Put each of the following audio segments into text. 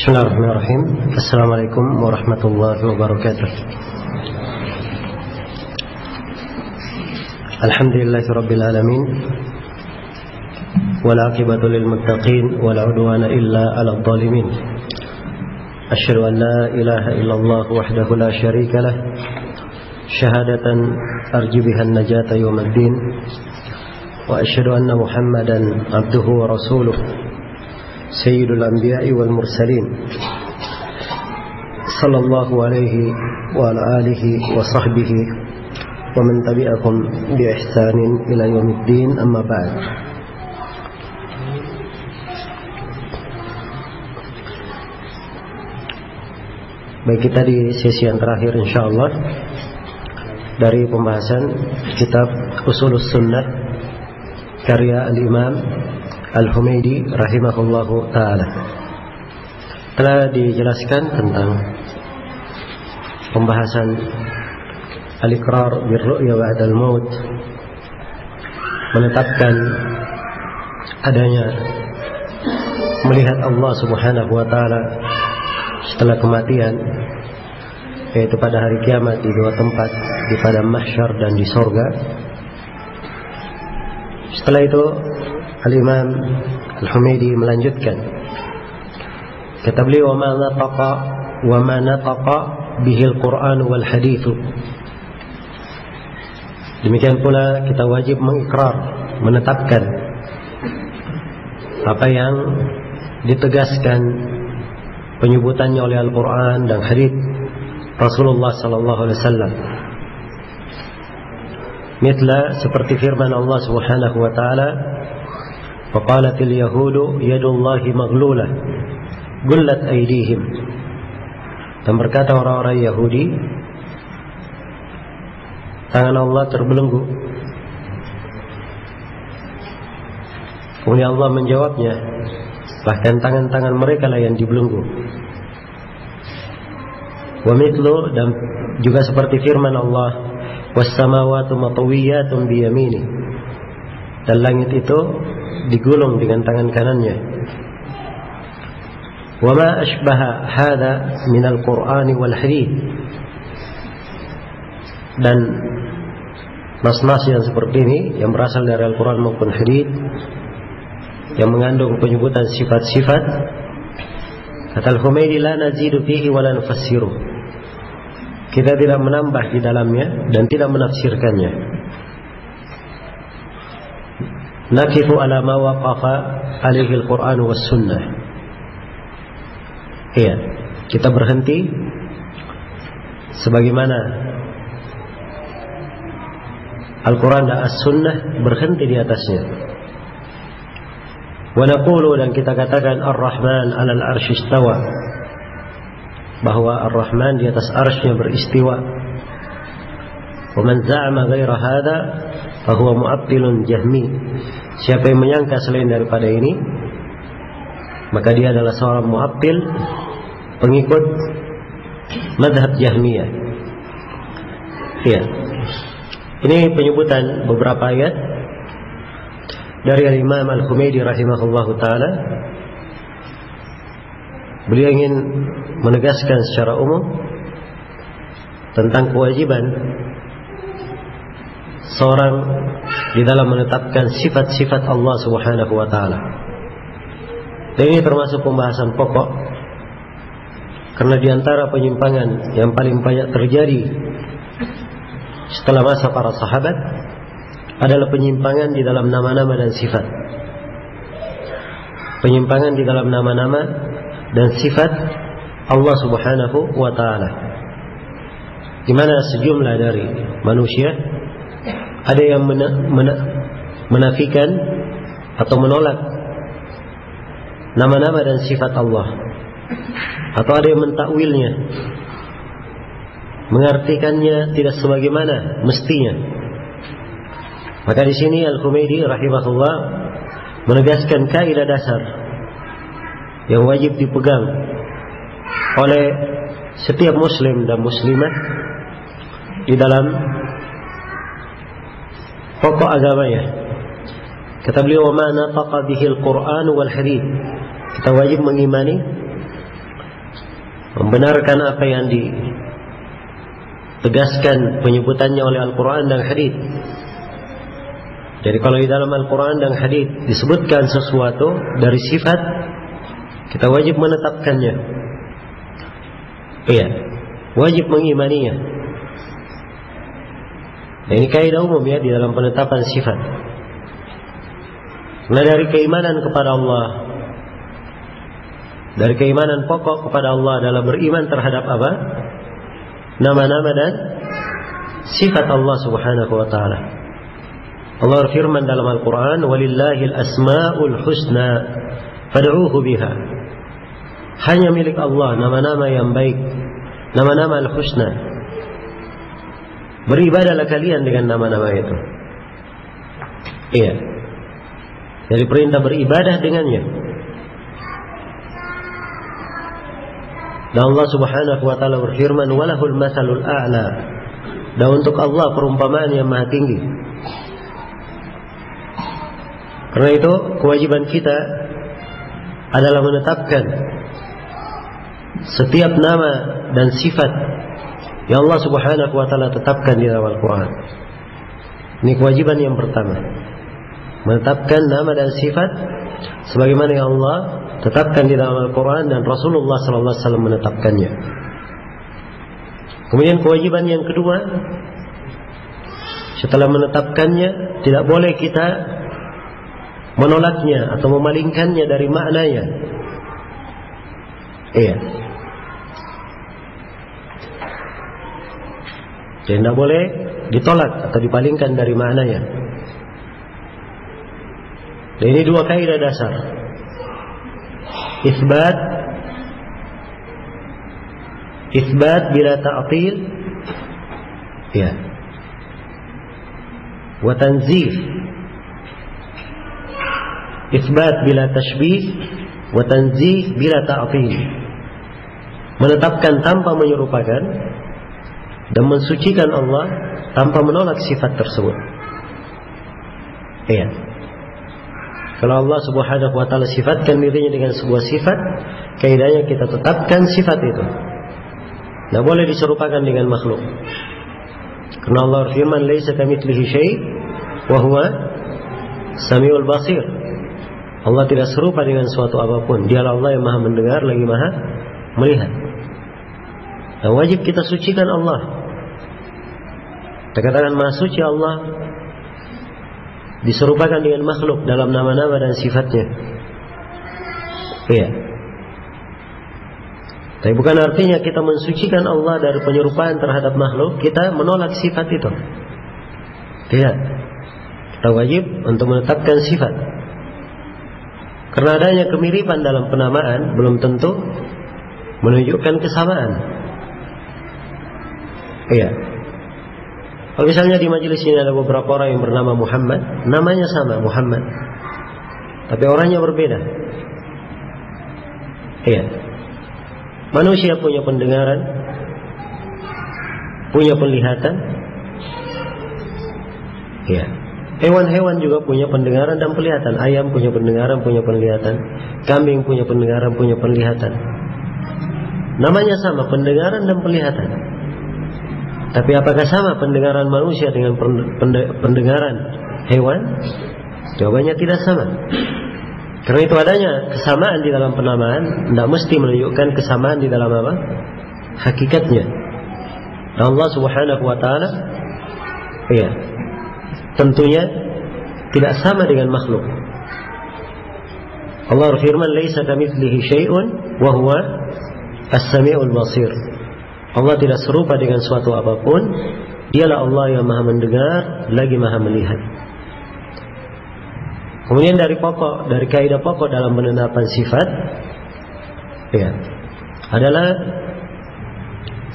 Bismillahirrahmanirrahim. Assalamualaikum warahmatullahi wabarakatuh. Alhamdulillahi rabbil alamin. Wal aqibatu lil muttaqin wala udwana illa 'alal zalimin. Asyhadu an la ilaha illallah wahdahu la syarika lah. Syahadatan arju biha an-najata yaumiddin. Wa asyhadu anna Muhammadan abduhu wa rasuluh. Sayyidul Anbiya'i wal Mursalin sallallahu alaihi wa ala alihi wa sahbihi wa man tabi'akum bi ihsanin ila yaumiddin, amma ba'd. Baik, kita di sesi yang terakhir insyaallah dari pembahasan kitab Ushulus Sunnah karya Al-Imam Al-Humaydi rahimahullahu ta'ala. Telah dijelaskan tentang pembahasan al-iqrar bir-ru'ya ba'dal maut, menetapkan adanya melihat Allah subhanahu wa ta'ala setelah kematian, yaitu pada hari kiamat di dua tempat, di padang mahsyar dan di sorga. Setelah itu Al-Imam Al-Humaydi melanjutkan, kata beliau, wa ma nataqa bihil Qur'an wal hadits. Demikian pula kita wajib mengikrar, menetapkan apa yang ditegaskan penyebutannya oleh Al-Qur'an dan hadits Rasulullah sallallahu alaihi wasallam. Mitla seperti firman Allah Subhanahu wa taala, وقالت اليهود يد الله مغلولة غلت أيديهم. Dan berkata orang-orang Yahudi, tangan Allah terbelenggu. Kemudian Allah menjawabnya, bahkan tangan-tangan mereka lah yang dibelenggu. Wa mithlu, dan juga seperti firman Allah, was samawati matwiyatun bi yamini. Dan langit itu digulung dengan tangan kanannya. Wa ma ashbaha hadza min al-Qur'an wal hadits. Dan nas-nas yang seperti ini yang berasal dari Al-Qur'an maupun hadits yang mengandung penyebutan sifat-sifat, kata Al-Humaydi, la nazidu fihi wa la nufassiru. Kita tidak menambah di dalamnya dan tidak menafsirkannya. Nakifu ala ma waqafa alaihi al-Qur'an was sunnah. Iya, kita berhenti sebagaimana Al-Qur'an dan As-Sunnah berhenti di atasnya. Wa naqulu, dan kita katakan, Ar-Rahman 'alal 'arsy istawa, bahwa Ar-Rahman di atas arsy-Nya beristiwa. Wa man za'ama ghaira hadza fa huwa mu'attilun jahmi. Siapa yang menyangka selain daripada ini, maka dia adalah seorang mu'attil, pengikut madhab Jahmiyah. Ya. Ini penyebutan beberapa ayat dari Al-Imam Al-Humaydi rahimahullahu ta'ala. Beliau ingin menegaskan secara umum tentang kewajiban seorang di dalam menetapkan sifat-sifat Allah Subhanahu wa ta'ala. Dan ini termasuk pembahasan pokok, karena di antara penyimpangan yang paling banyak terjadi setelah masa para sahabat adalah penyimpangan di dalam nama-nama dan sifat. Penyimpangan di dalam nama-nama dan sifat Allah Subhanahu wa ta'ala, di mana sejumlah dari manusia ada yang menafikan atau menolak nama-nama dan sifat Allah, atau ada yang mentakwilnya, mengartikannya tidak sebagaimana mestinya. Maka di sini Al-Humaydi rahimahullah menegaskan kaidah dasar yang wajib dipegang oleh setiap muslim dan muslimah di dalam pokok agamanya. Kata beliau, wa ma nataqa bihil Qur'an wal hadits. Kita wajib mengimani membenarkan apa yang ditegaskan penyebutannya oleh Al-Quran dan hadits. Jadi kalau di dalam Al-Quran dan hadits disebutkan sesuatu dari sifat, kita wajib menetapkannya. Iya, wajib mengimaninya. Dan ini kaidah umum ya di dalam penetapan sifat. Nah, dari keimanan kepada Allah, dari keimanan pokok kepada Allah adalah beriman terhadap apa? Nama-nama dan sifat Allah Subhanahu wa taala. Allah berfirman dalam Al-Quran, "Walillahil asma'ul husna fad'uuhu biha." Hanya milik Allah nama-nama yang baik, nama-nama al-husna. Beribadahlah kalian dengan nama-nama itu. Iya. Jadi perintah beribadah dengannya. Dan Allah Subhanahu wa taala berfirman, "Walahul matsalul a'la." Dan untuk Allah perumpamaan yang maha tinggi. Karena itu kewajiban kita adalah menetapkan setiap nama dan sifat yang Allah Subhanahu wa taala tetapkan di dalam Al-Quran. Ini kewajiban yang pertama, menetapkan nama dan sifat sebagaimana yang Allah tetapkan di dalam Al-Quran dan Rasulullah sallallahu alaihi wasallam menetapkannya. Kemudian kewajiban yang kedua, setelah menetapkannya, tidak boleh kita menolaknya atau memalingkannya dari maknanya. Iya. Jadi tidak boleh ditolak atau dipalingkan dari maknanya. Dan ini dua kaidah dasar. Isbat bila ta'til, ya. Wa tanzih. Isbat bila tashbih, wa tanzih bila ta'til. Menetapkan tanpa menyerupakan dan mensucikan Allah tanpa menolak sifat tersebut. Iya. Kalau Allah Subhanahu wa taala sifatkan dirinya dengan sebuah sifat, kaidahnya kita tetapkan sifat itu. Tidak boleh diserupakan dengan makhluk. Karena Allah firman, "Laisa kamitslihi syai' wa huwa samiul basir." Allah tidak serupa dengan suatu apapun. Dialah Allah yang maha mendengar lagi maha melihat. Dan wajib kita sucikan Allah. Kita katakan maha suci Allah diserupakan dengan makhluk dalam nama-nama dan sifatnya. Iya. Tapi bukan artinya kita mensucikan Allah dari penyerupaan terhadap makhluk, kita menolak sifat itu. Tidak. Kita wajib untuk menetapkan sifat. Karena adanya kemiripan dalam penamaan belum tentu menunjukkan kesamaan. Iya. Kalau misalnya di majelis ini ada beberapa orang yang bernama Muhammad, namanya sama Muhammad, tapi orangnya berbeda. Iya. Manusia punya pendengaran, punya penglihatan. Iya. Hewan-hewan juga punya pendengaran dan penglihatan. Ayam punya pendengaran, punya penglihatan. Kambing punya pendengaran, punya penglihatan. Namanya sama, pendengaran dan penglihatan. Tapi apakah sama pendengaran manusia dengan pendengaran hewan? Jawabannya tidak sama. Karena itu adanya kesamaan di dalam penamaan tidak mesti menunjukkan kesamaan di dalam apa? Hakikatnya. Allah Subhanahu wa taala, iya, tentunya tidak sama dengan makhluk. Allah berfirman, "Laisa kamitslihi syai'un wa huwa as-sami'ul basir." Allah tidak serupa dengan suatu apapun. Dialah Allah yang maha mendengar lagi maha melihat. Kemudian dari kaidah pokok dalam penetapan sifat, ya, adalah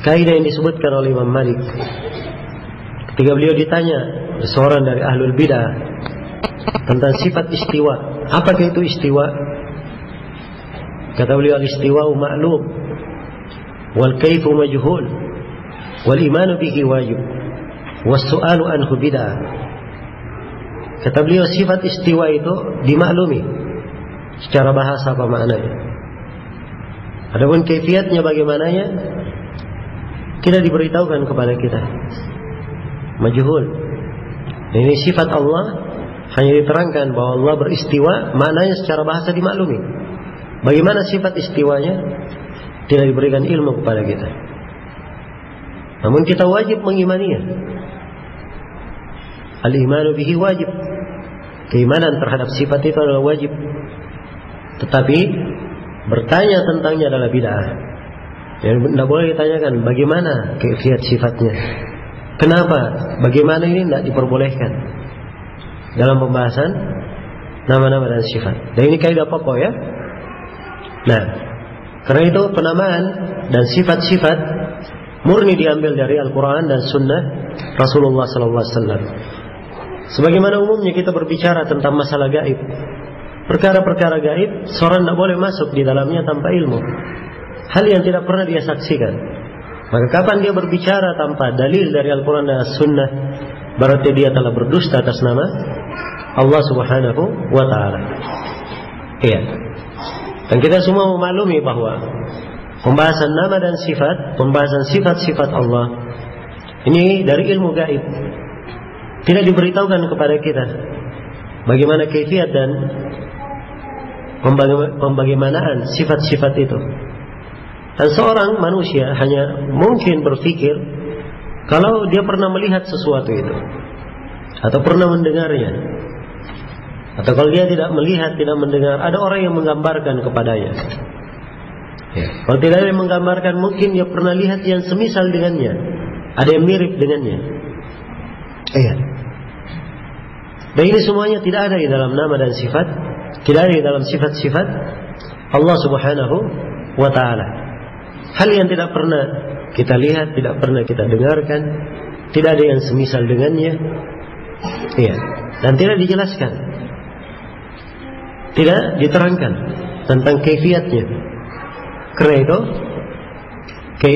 kaidah yang disebutkan oleh Imam Malik. Ketika beliau ditanya seorang dari ahlul bidah tentang sifat istiwa, apakah itu istiwa? Kata beliau, al-istiwa'u ma'lum wal kaifu majhul wal imanu bihi wajib was su'alu anhu bid'ah. Kata beliau, sifat istiwa itu dimaklumi secara bahasa apa maknanya. Adapun kaifiatnya bagaimananya tidak diberitahukan kepada kita. Majhul. Ini sifat Allah hanya diterangkan bahwa Allah beristiwa, maknanya secara bahasa dimaklumi. Bagaimana sifat istiwanya tidak diberikan ilmu kepada kita. Namun kita wajib mengimaninya. Al-imanu bihi wajib. Keimanan terhadap sifat itu adalah wajib. Tetapi bertanya tentangnya adalah bid'ah. Yang tidak boleh ditanyakan bagaimana kaifiat sifatnya. Kenapa? Bagaimana ini tidak diperbolehkan dalam pembahasan nama-nama dan sifat. Dan ini kaidah pokok ya. Nah, karena itu penamaan dan sifat-sifat murni diambil dari Al-Quran dan Sunnah Rasulullah SAW. Sebagaimana umumnya kita berbicara tentang masalah gaib, perkara-perkara gaib, seorang tidak boleh masuk di dalamnya tanpa ilmu. Hal yang tidak pernah dia saksikan. Maka kapan dia berbicara tanpa dalil dari Al-Quran dan Sunnah, berarti dia telah berdusta atas nama Allah Subhanahu wa Ta'ala. Iya. Dan kita semua memaklumi bahwa pembahasan nama dan sifat, pembahasan sifat-sifat Allah, ini dari ilmu gaib. Tidak diberitahukan kepada kita bagaimana kaifiat dan pembagaimanaan sifat-sifat itu. Dan seorang manusia hanya mungkin berpikir kalau dia pernah melihat sesuatu itu, atau pernah mendengarnya, atau kalau dia tidak melihat, tidak mendengar, ada orang yang menggambarkan kepadanya. Ya. Kalau tidak ada yang menggambarkan, mungkin dia pernah lihat yang semisal dengannya, ada yang mirip dengannya. Iya. Dan ini semuanya tidak ada di dalam nama dan sifat, tidak ada di dalam sifat-sifat Allah Subhanahu wa Ta'ala. Hal yang tidak pernah kita lihat, tidak pernah kita dengarkan, tidak ada yang semisal dengannya. Iya. Dan tidak dijelaskan, tidak diterangkan tentang kaifiatnya. Karena itu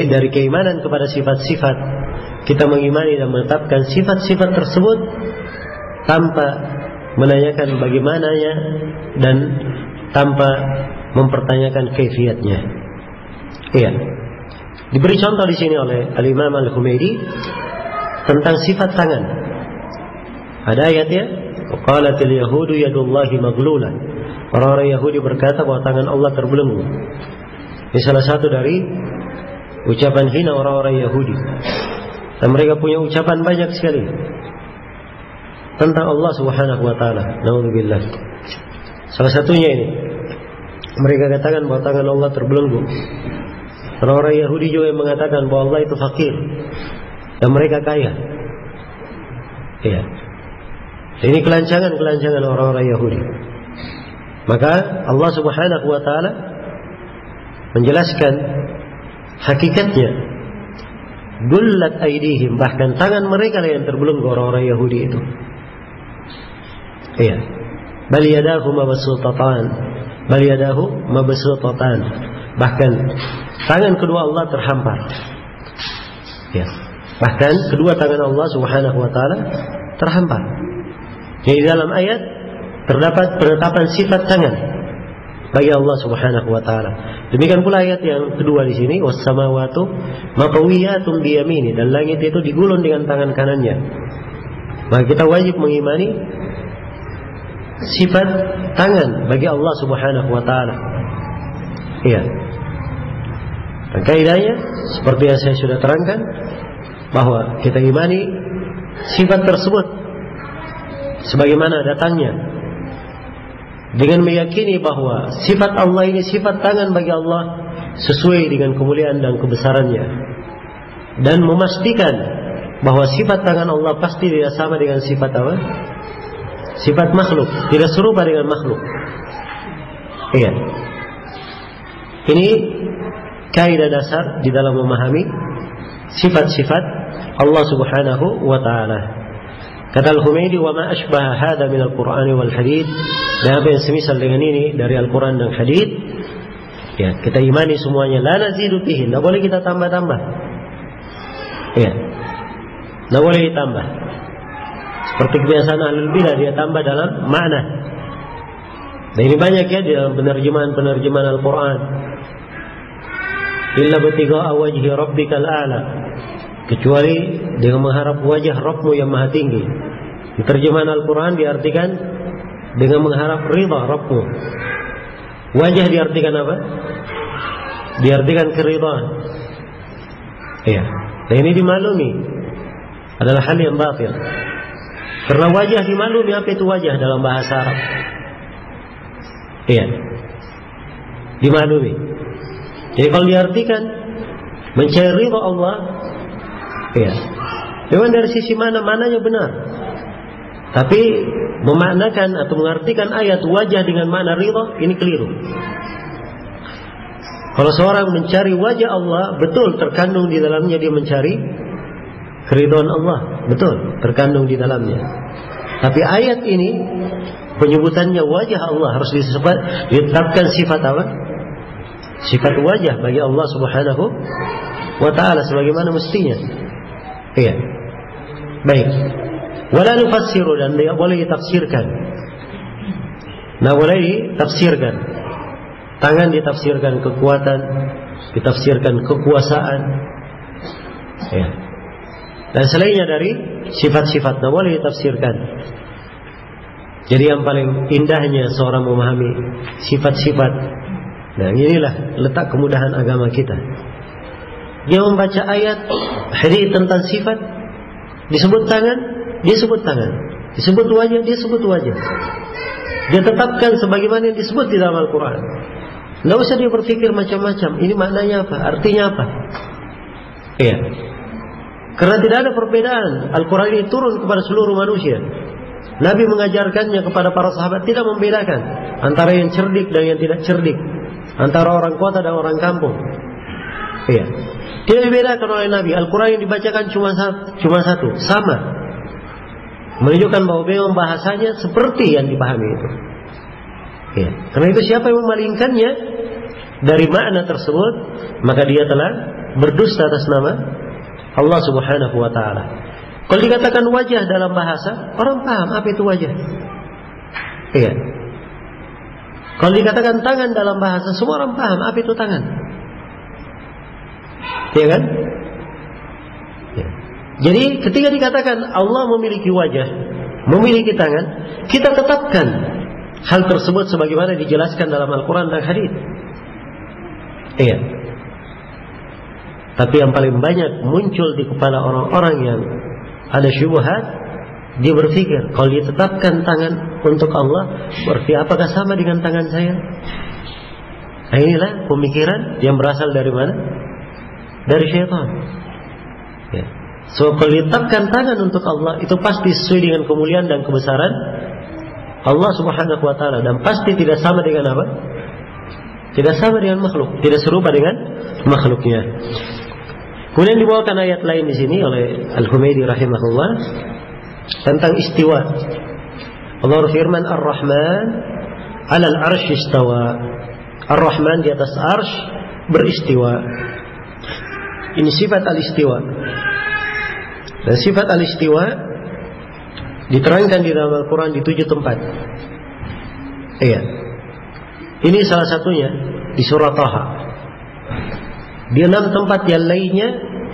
dari keimanan kepada sifat-sifat, kita mengimani dan menetapkan sifat-sifat tersebut tanpa menanyakan bagaimananya dan tanpa mempertanyakan kaifiatnya. Iya. Diberi contoh di sini oleh Al-Imam Al-Humaidi tentang sifat tangan. Ada ayatnya, qalatil yahudu yadullahi maglulah. Orang-orang Yahudi berkata bahwa tangan Allah terbelenggu. Ini salah satu dari ucapan hina orang-orang Yahudi. Dan mereka punya ucapan banyak sekali tentang Allah Subhanahu wa Ta'ala. Naudzubillah. Salah satunya ini, mereka katakan bahwa tangan Allah terbelenggu. Orang-orang Yahudi juga yang mengatakan bahwa Allah itu fakir dan mereka kaya. Iya. Ini kelancangan orang-orang Yahudi. Maka Allah Subhanahu wa Ta'ala menjelaskan hakikatnya. Gullat aydihim, bahkan tangan mereka yang terbelenggu orang-orang Yahudi itu. Iya. Bal yadahu mabsutatan. Bal yadahu mabsutatan. Bahkan tangan kedua Allah terhampar. Ya. Bahkan kedua tangan Allah Subhanahu wa Ta'ala terhampar. Di dalam ayat terdapat penetapan sifat tangan bagi Allah Subhanahu wa Ta'ala. Demikian pula ayat yang kedua di sini, was-samawatu matawiyatun biyamini, dan langit itu digulung dengan tangan kanannya. Maka kita wajib mengimani sifat tangan bagi Allah Subhanahu wa Ta'ala. Iya. Dan kaidahnya seperti yang saya sudah terangkan, bahwa kita imani sifat tersebut sebagaimana datangnya, dengan meyakini bahwa sifat Allah ini sifat tangan bagi Allah sesuai dengan kemuliaan dan kebesarannya, dan memastikan bahwa sifat tangan Allah pasti tidak sama dengan sifat apa? Sifat makhluk, tidak serupa dengan makhluk. Iya. Ini kaidah dasar di dalam memahami sifat-sifat Allah Subhanahu wa Ta'ala. Kata Al-Humaidi, wa ma ashbaha hadha min al-Qur'an wal hadith, dan apa yang semisal dengan ini dari Al-Quran dan hadith, ya, kita imani semuanya. La nazidu fihi, tidak boleh kita tambah-tambah. Ya, tidak boleh ditambah. Seperti kebiasaan ahlul bidah, dia tambah dalam makna. Dan ini banyak ya di dalam penerjemahan Al-Quran. illa btigha'a wajhi rabbikal a'la, kecuali dengan mengharap wajah Rabbmu yang maha tinggi. Di terjemahan Al-Quran diartikan dengan mengharap ridha Rabbmu. Wajah diartikan apa? Diartikan keridhaan. Iya. Dan ini dimaklumi adalah hal yang batil. Karena wajah dimaklumi apa itu wajah dalam bahasa Arab. Iya. Dimaklumi. Jadi kalau diartikan mencari ridha Allah, iya. Memang dari sisi mananya benar. Tapi memaknakan atau mengartikan ayat wajah dengan makna ridha ini keliru. Kalau seorang mencari wajah Allah, betul terkandung di dalamnya dia mencari keridhaan Allah, betul terkandung di dalamnya. Tapi ayat ini penyebutannya wajah Allah harus ditetapkan sifat apa? Sifat wajah bagi Allah Subhanahu wa ta'ala sebagaimana mestinya. Iya. Baik. Wala nufassiru, dan tidak boleh ditafsirkan. Nah, boleh ditafsirkan. Tangan ditafsirkan kekuatan, ditafsirkan kekuasaan. Ya. Dan selainnya dari sifat-sifat, nah boleh ditafsirkan. Jadi yang paling indahnya seorang memahami sifat-sifat. Nah, inilah letak kemudahan agama kita. Dia membaca ayat hadis tentang sifat, disebut tangan, dia sebut tangan. Disebut wajah, dia sebut wajah. Dia tetapkan sebagaimana yang disebut di dalam Al-Quran. Tidak usah dia berpikir macam-macam. Ini maknanya apa? Artinya apa? Iya. Karena tidak ada perbedaan. Al-Quran ini turun kepada seluruh manusia. Nabi mengajarkannya kepada para sahabat, tidak membedakan antara yang cerdik dan yang tidak cerdik, antara orang kota dan orang kampung. Iya. Tidak dibedakan oleh Nabi. Al-Quran yang dibacakan cuma satu, sama. Menunjukkan bahwa memang bahasanya seperti yang dipahami itu. Ya. Karena itu siapa yang memalingkannya dari makna tersebut, maka dia telah berdusta atas nama Allah Subhanahu wa ta'ala. Kalau dikatakan wajah dalam bahasa, orang paham apa itu wajah. Iya. Kalau dikatakan tangan dalam bahasa, semua orang paham apa itu tangan. Iya kan? Ya. Jadi ketika dikatakan Allah memiliki wajah, memiliki tangan, kita tetapkan hal tersebut sebagaimana dijelaskan dalam Al-Quran dan hadis. Iya. Tapi yang paling banyak muncul di kepala orang-orang yang ada syubhat, dia berpikir kalau dia tetapkan tangan untuk Allah, berarti apakah sama dengan tangan saya? Nah, inilah pemikiran yang berasal dari mana? Dari syaitan. Ya. So kalau ditetapkan tangan untuk Allah, itu pasti sesuai dengan kemuliaan dan kebesaran Allah Subhanahu wa ta'ala, dan pasti tidak sama dengan apa? Tidak sama dengan makhluk, tidak serupa dengan makhluknya. Kemudian dibawakan ayat lain di sini oleh Al-Humaydi rahimahullah tentang istiwa. Allah berfirman, Ar-Rahman 'alal 'arsy istawa. Ar-Rahman di atas arsy beristiwa. Ini sifat al-istiwa. Dan sifat al-istiwa diterangkan di dalam Al-Quran di 7 tempat. Iya. Ini salah satunya di surah Taha. Di 6 tempat yang lainnya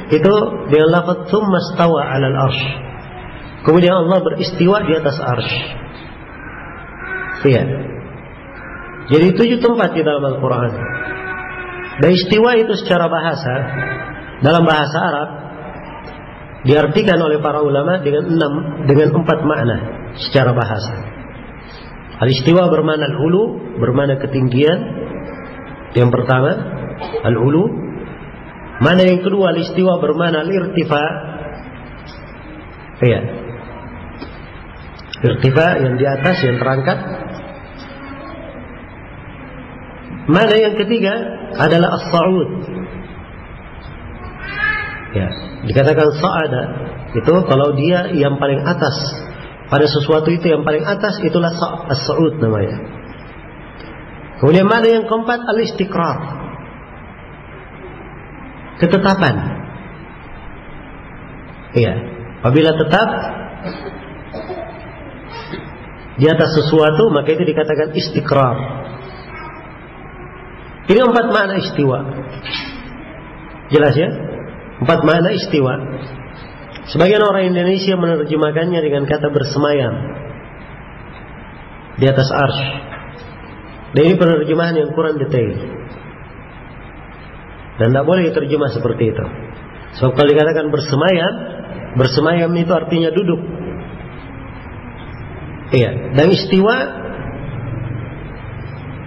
itu dengan lafaz tsumma stawa 'alal arsy. Kemudian Allah beristiwa di atas arsy. Iya. Jadi 7 tempat di dalam Al-Quran. Dan istiwa itu secara bahasa, dalam bahasa Arab, diartikan oleh para ulama dengan 4 makna secara bahasa. Al-istiwa bermakna al-ulu, bermakna ketinggian. Yang pertama, al-ulu. Mana yang kedua, al-istiwa bermakna al-irtifa. Iya. Irtifa yang di atas, yang terangkat. Mana yang ketiga adalah as-sa'ud. Ya, dikatakan sa'ada itu kalau dia yang paling atas pada sesuatu, itu yang paling atas, itulah as-sa'ud namanya. Kemudian mana yang keempat, al-istiqrar, ketetapan. Iya, apabila tetap di atas sesuatu, maka itu dikatakan istiqrar. Ini 4 makna istiwa. Jelas ya? 4 makna istiwa. Sebagian orang Indonesia menerjemahkannya dengan kata bersemayam di atas arsy. Dan ini penerjemahan yang kurang detail. Dan tidak boleh diterjemah seperti itu. Sebab kalau dikatakan bersemayam, bersemayam itu artinya duduk. Iya. Dan istiwa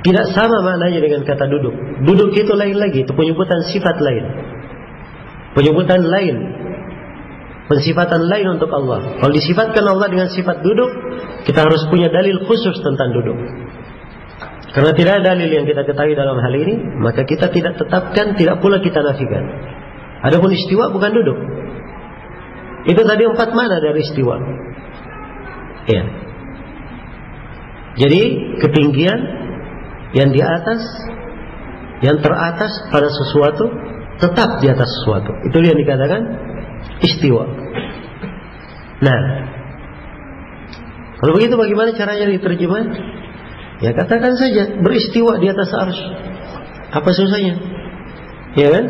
tidak sama maknanya dengan kata duduk. Duduk itu lain lagi, itu penyebutan sifat lain. Penyebutan lain, pensifatan lain untuk Allah. Kalau disifatkan Allah dengan sifat duduk, kita harus punya dalil khusus tentang duduk. Karena tidak ada dalil yang kita ketahui dalam hal ini, maka kita tidak tetapkan, tidak pula kita nafikan. Adapun istiwa bukan duduk. Itu tadi 4 makna dari istiwa. Ya. Jadi ketinggian yang di atas, yang teratas pada sesuatu, tetap di atas sesuatu. Itu yang dikatakan istiwa. Nah, kalau begitu bagaimana caranya diterjemah? Ya katakan saja beristiwa di atas arsy. Apa susahnya? Ya kan?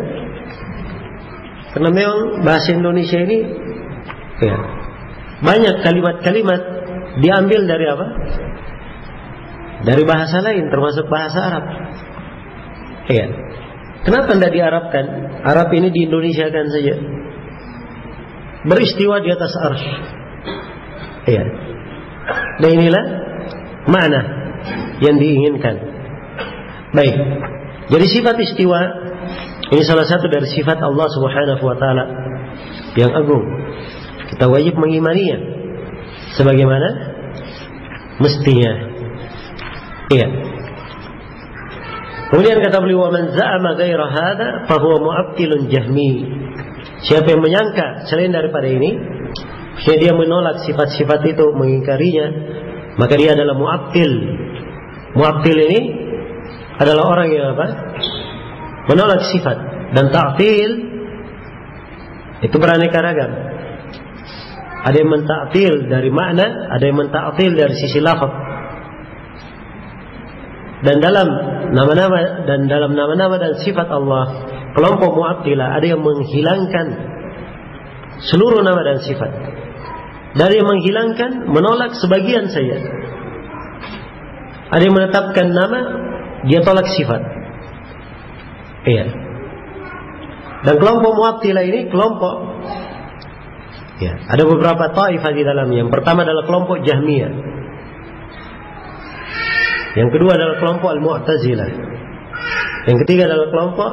Karena memang bahasa Indonesia ini ya, banyak kalimat-kalimat diambil dari apa? Dari bahasa lain, termasuk bahasa Arab. Ya. Kenapa tidak diarabkan? Arab ini di Indonesia kan saja. Beristiwa di atas arsy. Ya. Dan inilah makna yang diinginkan. Baik. Jadi sifat istiwa ini salah satu dari sifat Allah Subhanahu wa taala yang agung. Kita wajib mengimaninya sebagaimana mestinya. Iya. Kemudian kata beliau, "Wa man za'ama ghaira hadza fa huwa mu'attilun jahmi." Siapa yang menyangka selain daripada ini, dia menolak sifat-sifat itu, mengingkarinya, maka dia adalah mu'attil. Mu'attil ini adalah orang yang apa? Menolak sifat. Dan ta'til itu beraneka ragam. Ada yang menta'til dari makna, ada yang menta'til dari sisi lafaz. Dan dalam nama-nama dan sifat Allah, kelompok mu'attilah ada yang menghilangkan seluruh nama dan sifat. Dari yang menghilangkan, menolak sebagian saja. Ada yang menetapkan nama, dia tolak sifat. Iya. Dan kelompok mu'attilah ini kelompok, ya, ada beberapa taifah di dalamnya. Yang pertama adalah kelompok Jahmiyah. Yang kedua adalah kelompok Al-Mu'tazilah. Yang ketiga adalah kelompok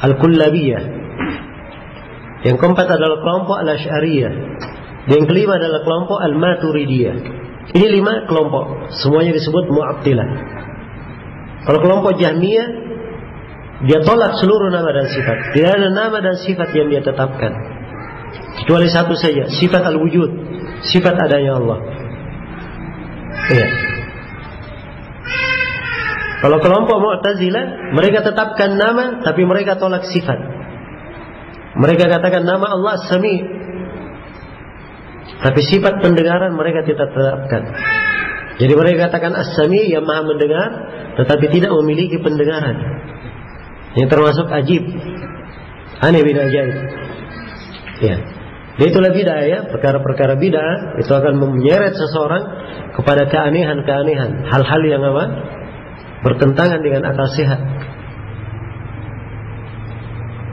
Al-Kullabiyah. Yang keempat adalah kelompok Al-Asy'ariyah. Yang kelima adalah kelompok Al-Maturidiyah. Ini 5 kelompok, semuanya disebut Mu'attilah. Kalau kelompok Jahmiyah, dia tolak seluruh nama dan sifat. Tidak ada nama dan sifat yang dia tetapkan, kecuali satu saja, sifat al-wujud, sifat adanya Allah. Iya. Kalau kelompok Mu'tazilah, mereka tetapkan nama, tapi mereka tolak sifat. Mereka katakan nama Allah As-Sami', tapi sifat pendengaran mereka tidak tetapkan. Jadi mereka katakan As-Sami' yang maha mendengar, tetapi tidak memiliki pendengaran. Yang termasuk ajib, aneh bin ajaib. Ya. Dan itulah bid'ah ya, perkara-perkara bid'ah itu akan menyeret seseorang kepada keanehan-keanehan, hal-hal yang apa? Bertentangan dengan akal sehat.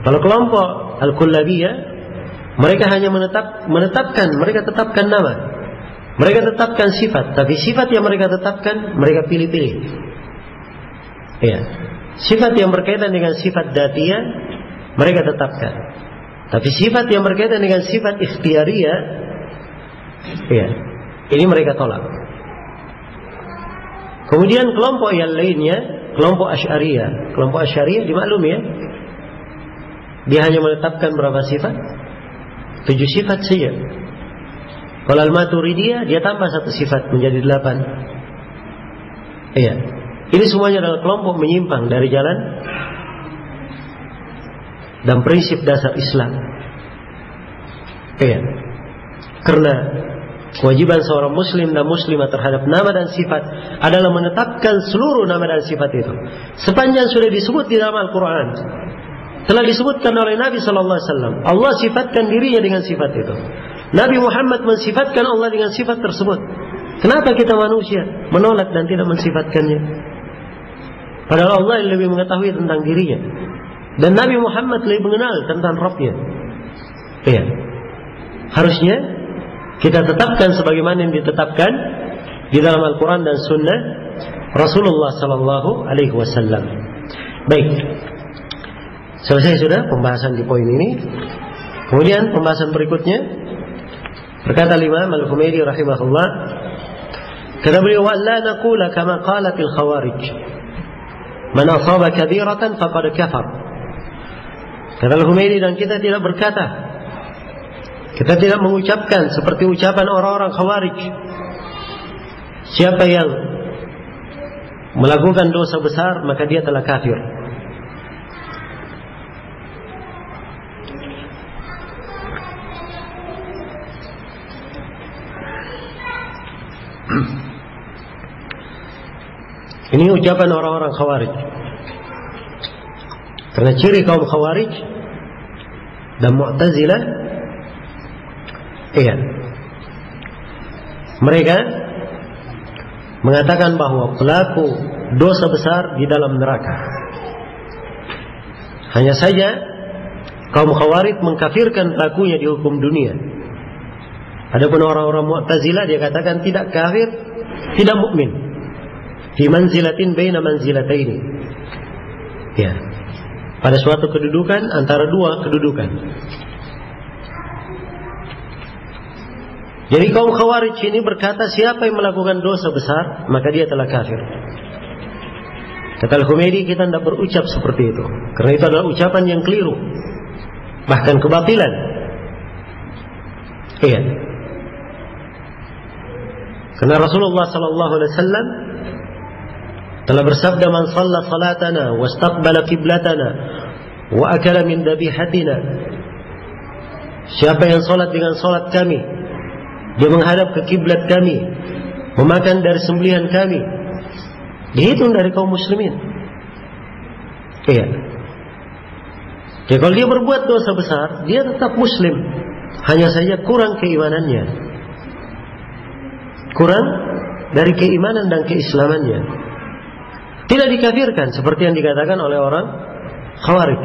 Kalau kelompok Al-Kullabiyah, mereka hanya mereka tetapkan nama, mereka tetapkan sifat, tapi sifat yang mereka tetapkan mereka pilih-pilih. Ya. Sifat yang berkaitan dengan sifat dzatiyah mereka tetapkan, tapi sifat yang berkaitan dengan sifat ikhtiyariyah, ya, ini mereka tolak. Kemudian kelompok yang lainnya, kelompok Asy'ariyah. Kelompok Asy'ariyah dimaklumi ya, dia hanya menetapkan berapa sifat? 7 sifat saja. Kalau Al-Maturidiyah, dia tambah 1 sifat menjadi 8. Iya. Ini semuanya adalah kelompok menyimpang dari jalan dan prinsip dasar Islam. Iya. Karena kewajiban seorang muslim dan muslimah terhadap nama dan sifat adalah menetapkan seluruh nama dan sifat itu. Sepanjang sudah disebut di dalam Al-Quran, telah disebutkan oleh Nabi Sallallahu Alaihi Wasallam. Allah sifatkan dirinya dengan sifat itu. Nabi Muhammad mensifatkan Allah dengan sifat tersebut. Kenapa kita manusia menolak dan tidak mensifatkannya? Padahal Allah yang lebih mengetahui tentang dirinya, dan Nabi Muhammad lebih mengenal tentang Rabbnya. Iya. Harusnya kita tetapkan sebagaimana yang ditetapkan di dalam Al-Quran dan Sunnah Rasulullah Sallallahu Alaihi Wasallam. Baik, selesai sudah pembahasan di poin ini. Kemudian pembahasan berikutnya, berkata Imam Al-Humaidi rahimahullah, kata beliau, wa la naqula kama qalatil khawarij, man asaba kabiratan faqad kafar. Kata Al-Humaidi, dan kita tidak berkata, kita tidak mengucapkan seperti ucapan orang-orang khawarij, siapa yang melakukan dosa besar maka dia telah kafir. Ini ucapan orang-orang khawarij. Karena ciri kaum khawarij dan Mu'tazilah, iya, mereka mengatakan bahwa pelaku dosa besar di dalam neraka. Hanya saja kaum khawarij mengkafirkan pelakunya di hukum dunia. Adapun orang-orang Mu'tazilah dia katakan tidak kafir, tidak mukmin. Fi manzilatin baina manzilataini. Ya. Pada suatu kedudukan antara dua kedudukan. Jadi kaum khawarij ini berkata, siapa yang melakukan dosa besar maka dia telah kafir. Kata Al-Humaidi, kita tidak berucap seperti itu, karena itu adalah ucapan yang keliru, bahkan kebatilan. Iya. Karena Rasulullah sallallahu alaihi wasallam telah bersabda, man shalla salatana wastaqbala qiblatana wa akala min dhabihatina. Siapa yang salat dengan salat kami, dia menghadap ke kiblat kami, memakan dari sembelihan kami, dihitung dari kaum muslimin. Iya. Jadi kalau dia berbuat dosa besar, dia tetap muslim, hanya saja kurang keimanannya, kurang dari keimanan dan keislamannya. Tidak dikafirkan seperti yang dikatakan oleh orang khawarij.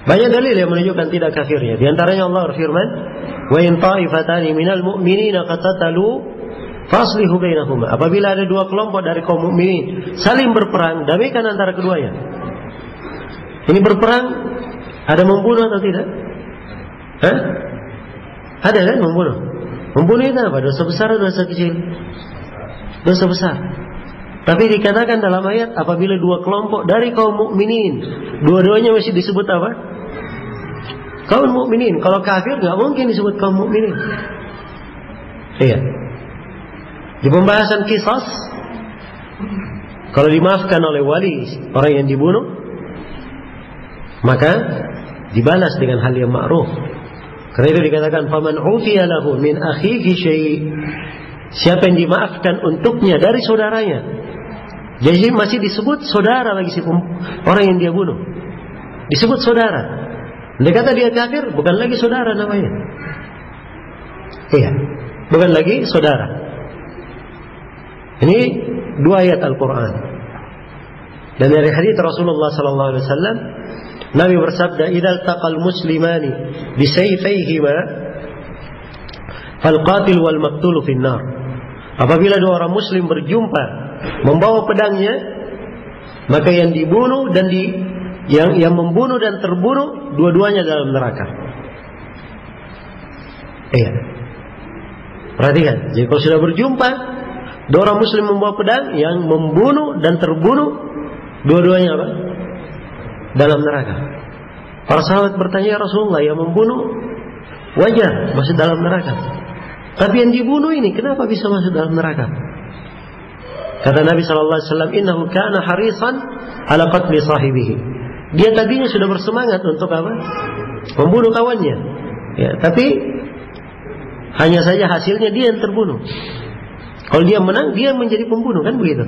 Banyak dalil yang menunjukkan tidak kafirnya. Di antaranya Allah berfirman, wa in ta'ifatani minal mu'minina qatatalu faslihu bainahuma. Apabila ada dua kelompok dari kaum mukminin saling berperang, damaikan antara keduanya. Ini berperang, ada membunuh atau tidak? Hah? Ada kan membunuh? Membunuh itu apa? Dosa besar atau dosa kecil? Dosa besar. Tapi dikatakan dalam ayat, apabila dua kelompok dari kaum mukminin, dua-duanya masih disebut apa? Kaum mukminin. Kalau kafir nggak mungkin disebut kaum mukminin. Iya. Di pembahasan qisas, kalau dimaafkan oleh wali orang yang dibunuh, maka dibalas dengan hal yang ma'ruf. Karena itu dikatakan, faman ufiya lahu min akhihi syai'. Siapa yang dimaafkan untuknya dari saudaranya, jadi masih disebut saudara bagi si orang yang dia bunuh. Disebut saudara. Dia kata dia kafir, bukan lagi saudara namanya. Iya, bukan lagi saudara. Ini dua ayat Al-Quran. Dan dari hadits Rasulullah sallallahu alaihi wasallam, Nabi bersabda, "Idzal taqal muslimani bisayfayhima fal qatil wal maqtul fin nar." Apabila dua orang muslim berjumpa membawa pedangnya, maka yang dibunuh dan yang membunuh dan terbunuh dua-duanya dalam neraka. Iya. Perhatikan, jadi kalau sudah berjumpa dua orang muslim membawa pedang, yang membunuh dan terbunuh dua-duanya apa? Dalam neraka. Para sahabat bertanya, ya Rasulullah, yang membunuh wajar masuk dalam neraka, tapi yang dibunuh ini kenapa bisa masuk dalam neraka? Kata Nabi sallallahu alaihi wasallam, innahu kana harisan ala qatli sahibihi. Dia tadinya sudah bersemangat untuk apa? Membunuh kawannya. Ya, tapi hanya saja hasilnya dia yang terbunuh. Kalau dia menang, dia menjadi pembunuh, kan begitu?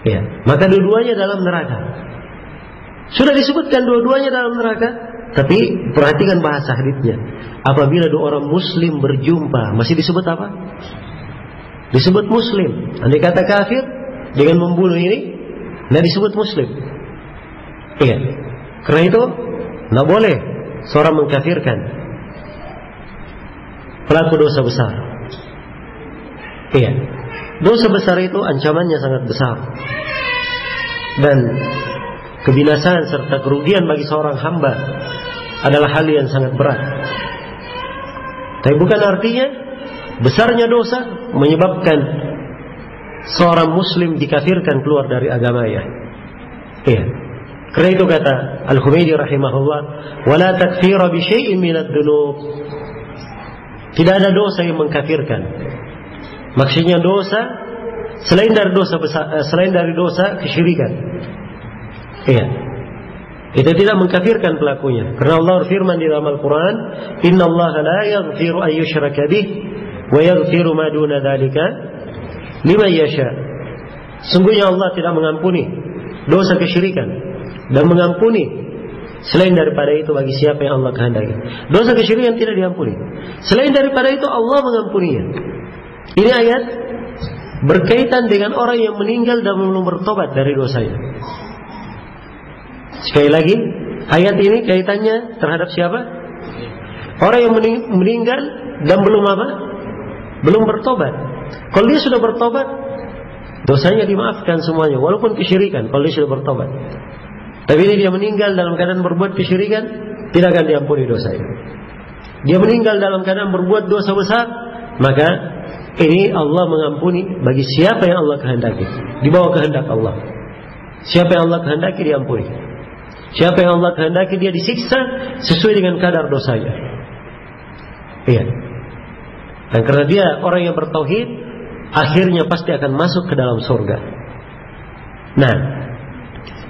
Ya, maka dua-duanya dalam neraka. Sudah disebutkan dua-duanya dalam neraka. Tapi perhatikan bahasa haditsnya. Apabila dua orang muslim berjumpa, masih disebut apa? Disebut muslim. Andai kata kafir dengan membunuh ini, tidak disebut muslim. Iya. Karena itu tidak boleh seorang mengkafirkan pelaku dosa besar. Iya. Dosa besar itu ancamannya sangat besar. Dan kebinasaan serta kerugian bagi seorang hamba adalah hal yang sangat berat. Tapi bukan artinya besarnya dosa menyebabkan seorang muslim dikafirkan keluar dari agamanya. Iya. Karena itu kata Al-Humaydi rahimahullah, "Wala takfira bi syai'in minad dzunub." Tidak ada dosa yang mengkafirkan. Maksudnya dosa selain dari dosa besar, selain dari dosa kesyirikan. Iya. Itu tidak mengkafirkan pelakunya. Karena Allah berfirman di dalam Al-Quran, "Innallaha la yaghfiru an yushraka bih wa yaghfiru ma duna dzalika liman yasha." Sungguhnya Allah tidak mengampuni dosa kesyirikan dan mengampuni selain daripada itu bagi siapa yang Allah kehendaki. Dosa kesyirikan tidak diampuni. Selain daripada itu Allah mengampuninya. Ini ayat berkaitan dengan orang yang meninggal dan belum bertobat dari dosanya. Sekali lagi, ayat ini kaitannya terhadap siapa? Orang yang meninggal dan belum apa? Belum bertobat. Kalau dia sudah bertobat, dosanya dimaafkan semuanya, walaupun kesyirikan. Kalau dia sudah bertobat. Tapi ini dia meninggal dalam keadaan berbuat kesyirikan, tidak akan diampuni dosanya. Dia meninggal dalam keadaan berbuat dosa besar, maka ini Allah mengampuni bagi siapa yang Allah kehendaki, di bawah kehendak Allah. Siapa yang Allah kehendaki diampuni. Siapa yang Allah kehendaki dia disiksa sesuai dengan kadar dosanya. Iya. Dan karena dia orang yang bertauhid, akhirnya pasti akan masuk ke dalam surga. Nah,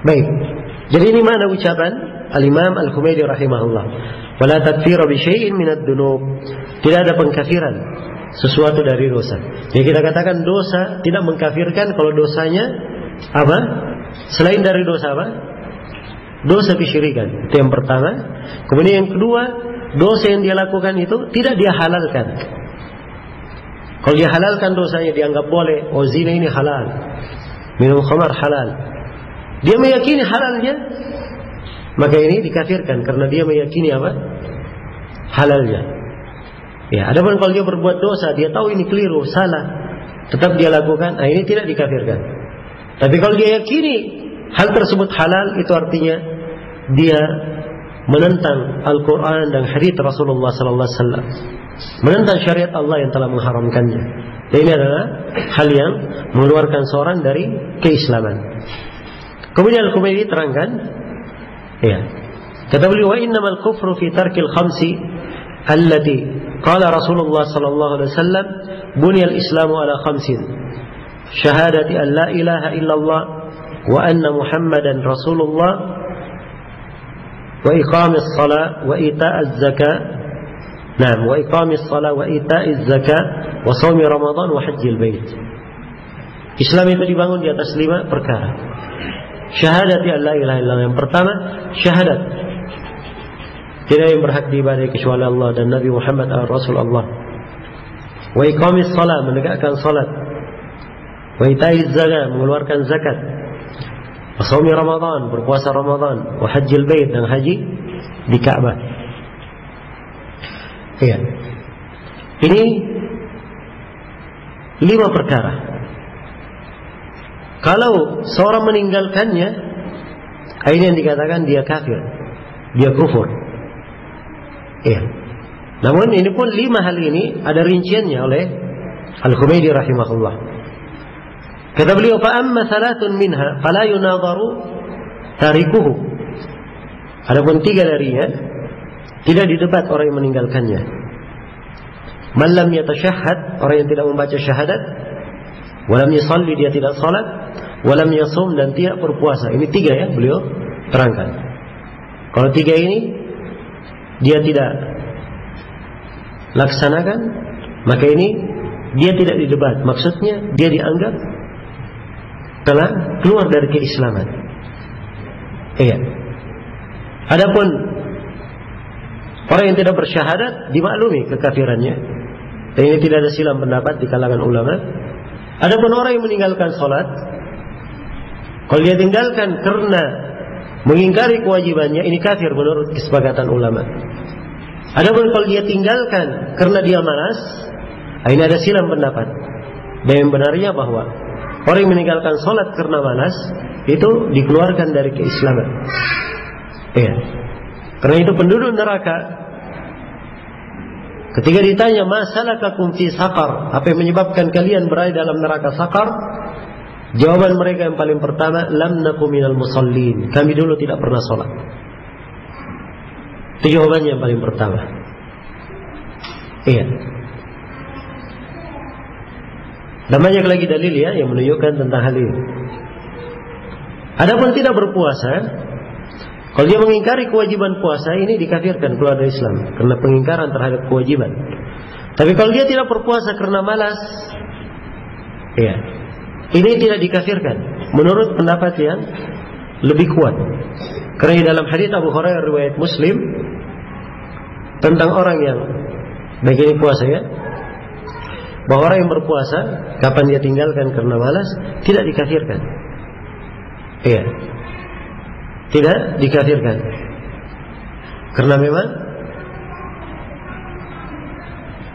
baik. Jadi ini mana ucapan Al-Imam Al-Humaydi rahimahullah. Wala takfira bi syai'in minad dzunub. Tidak ada pengkafiran sesuatu dari dosa. Jadi kita katakan dosa tidak mengkafirkan kalau dosanya apa? Selain dari dosa apa? Dosa kesyirikan. Itu yang pertama. Kemudian yang kedua, dosa yang dia lakukan itu tidak dia halalkan. Kalau dia halalkan dosanya dianggap boleh. Oh, zina ini halal, minum khamar halal. Dia meyakini halalnya, maka ini dikafirkan karena dia meyakini apa? Halalnya. Ya, adapun kalau dia berbuat dosa, dia tahu ini keliru, salah, tetap dia lakukan, nah ini tidak dikafirkan. Tapi kalau dia yakini hal tersebut halal, itu artinya dia menentang Al-Quran dan hadits Rasulullah Sallallahu Alaihi Wasallam, menentang syariat Allah yang telah mengharamkannya. Dan ini adalah hal yang mengeluarkan seorang dari keislaman. Kemudian Al-Humaydi terangkan, ya, kata beliau, wa innamal kufru fi tarkil khamsi allati qala Rasulullah sallallahu alaihi wasallam buniyal islamu ala khamsin syahadati an la ilaha illallah wa anna muhammadan rasulullah wa iqamis salat wa ita'az zakat. Naam, wa iqamis salat wa ita'iz zakat wa shaumi ramadan wa hajjil bait. Islam itu dibangun di atas 5 perkara. Syahadat ya la ilaha illallah. Yang pertama, syahadat tidak yang berhak diibadahi kecuali Allah dan Nabi Muhammad Rasul Allah. Wa iqamis salat, menegakkan salat. Wa ita'iz zakat, mengeluarkan zakat. Wa shaumi ramadan, berpuasa Ramadan. Wa hajjil bait, dan haji di Ka'bah. Iya. Ini 5 perkara. Kalau seorang meninggalkannya, ini yang dikatakan dia kafir, dia kufur. Iya. Namun ini pun 5 hal ini ada rinciannya oleh Al-Humaydi rahimahullah. Kata beliau, fa amma thalathun minha fala yunadharu tarikuhu. Adapun 3 darinya tidak didebat orang yang meninggalkannya. Man lam yatashahhad, orang yang tidak membaca syahadat. Walam yusalli, dia tidak salat. Walam yasum, dan tidak berpuasa. Ini 3 ya beliau terangkan. Kalau 3 ini dia tidak laksanakan, maka ini dia tidak didebat. Maksudnya dia dianggap telah keluar dari keislaman. Iya. Adapun orang yang tidak bersyahadat dimaklumi kekafirannya, dan ini tidak ada silang pendapat di kalangan ulama. Adapun orang yang meninggalkan sholat, kalau dia tinggalkan karena mengingkari kewajibannya, ini kafir menurut kesepakatan ulama. Adapun kalau dia tinggalkan karena dia malas, ini ada silang pendapat. Dan yang benarnya bahwa orang yang meninggalkan sholat karena malas itu dikeluarkan dari keislaman. Ya. Karena itu penduduk neraka, ketika ditanya masalakakum fi saqar, apa yang menyebabkan kalian berada dalam neraka saqar, jawaban mereka yang paling pertama, lam naku minal musallin, kami dulu tidak pernah sholat. Itu jawabannya yang paling pertama. Iya. Dan banyak lagi dalil ya yang menunjukkan tentang hal ini. Adapun tidak berpuasa, kalau dia mengingkari kewajiban puasa, ini dikafirkan, keluar dari Islam karena pengingkaran terhadap kewajiban. Tapi kalau dia tidak berpuasa karena malas, ya, ini tidak dikafirkan menurut pendapat yang lebih kuat. Karena di dalam hadits Abu Hurairah riwayat Muslim tentang orang yang baik ini puasa ya, bahwa orang yang berpuasa kapan dia tinggalkan karena malas tidak dikafirkan. Iya. Tidak dikafirkan. Karena memang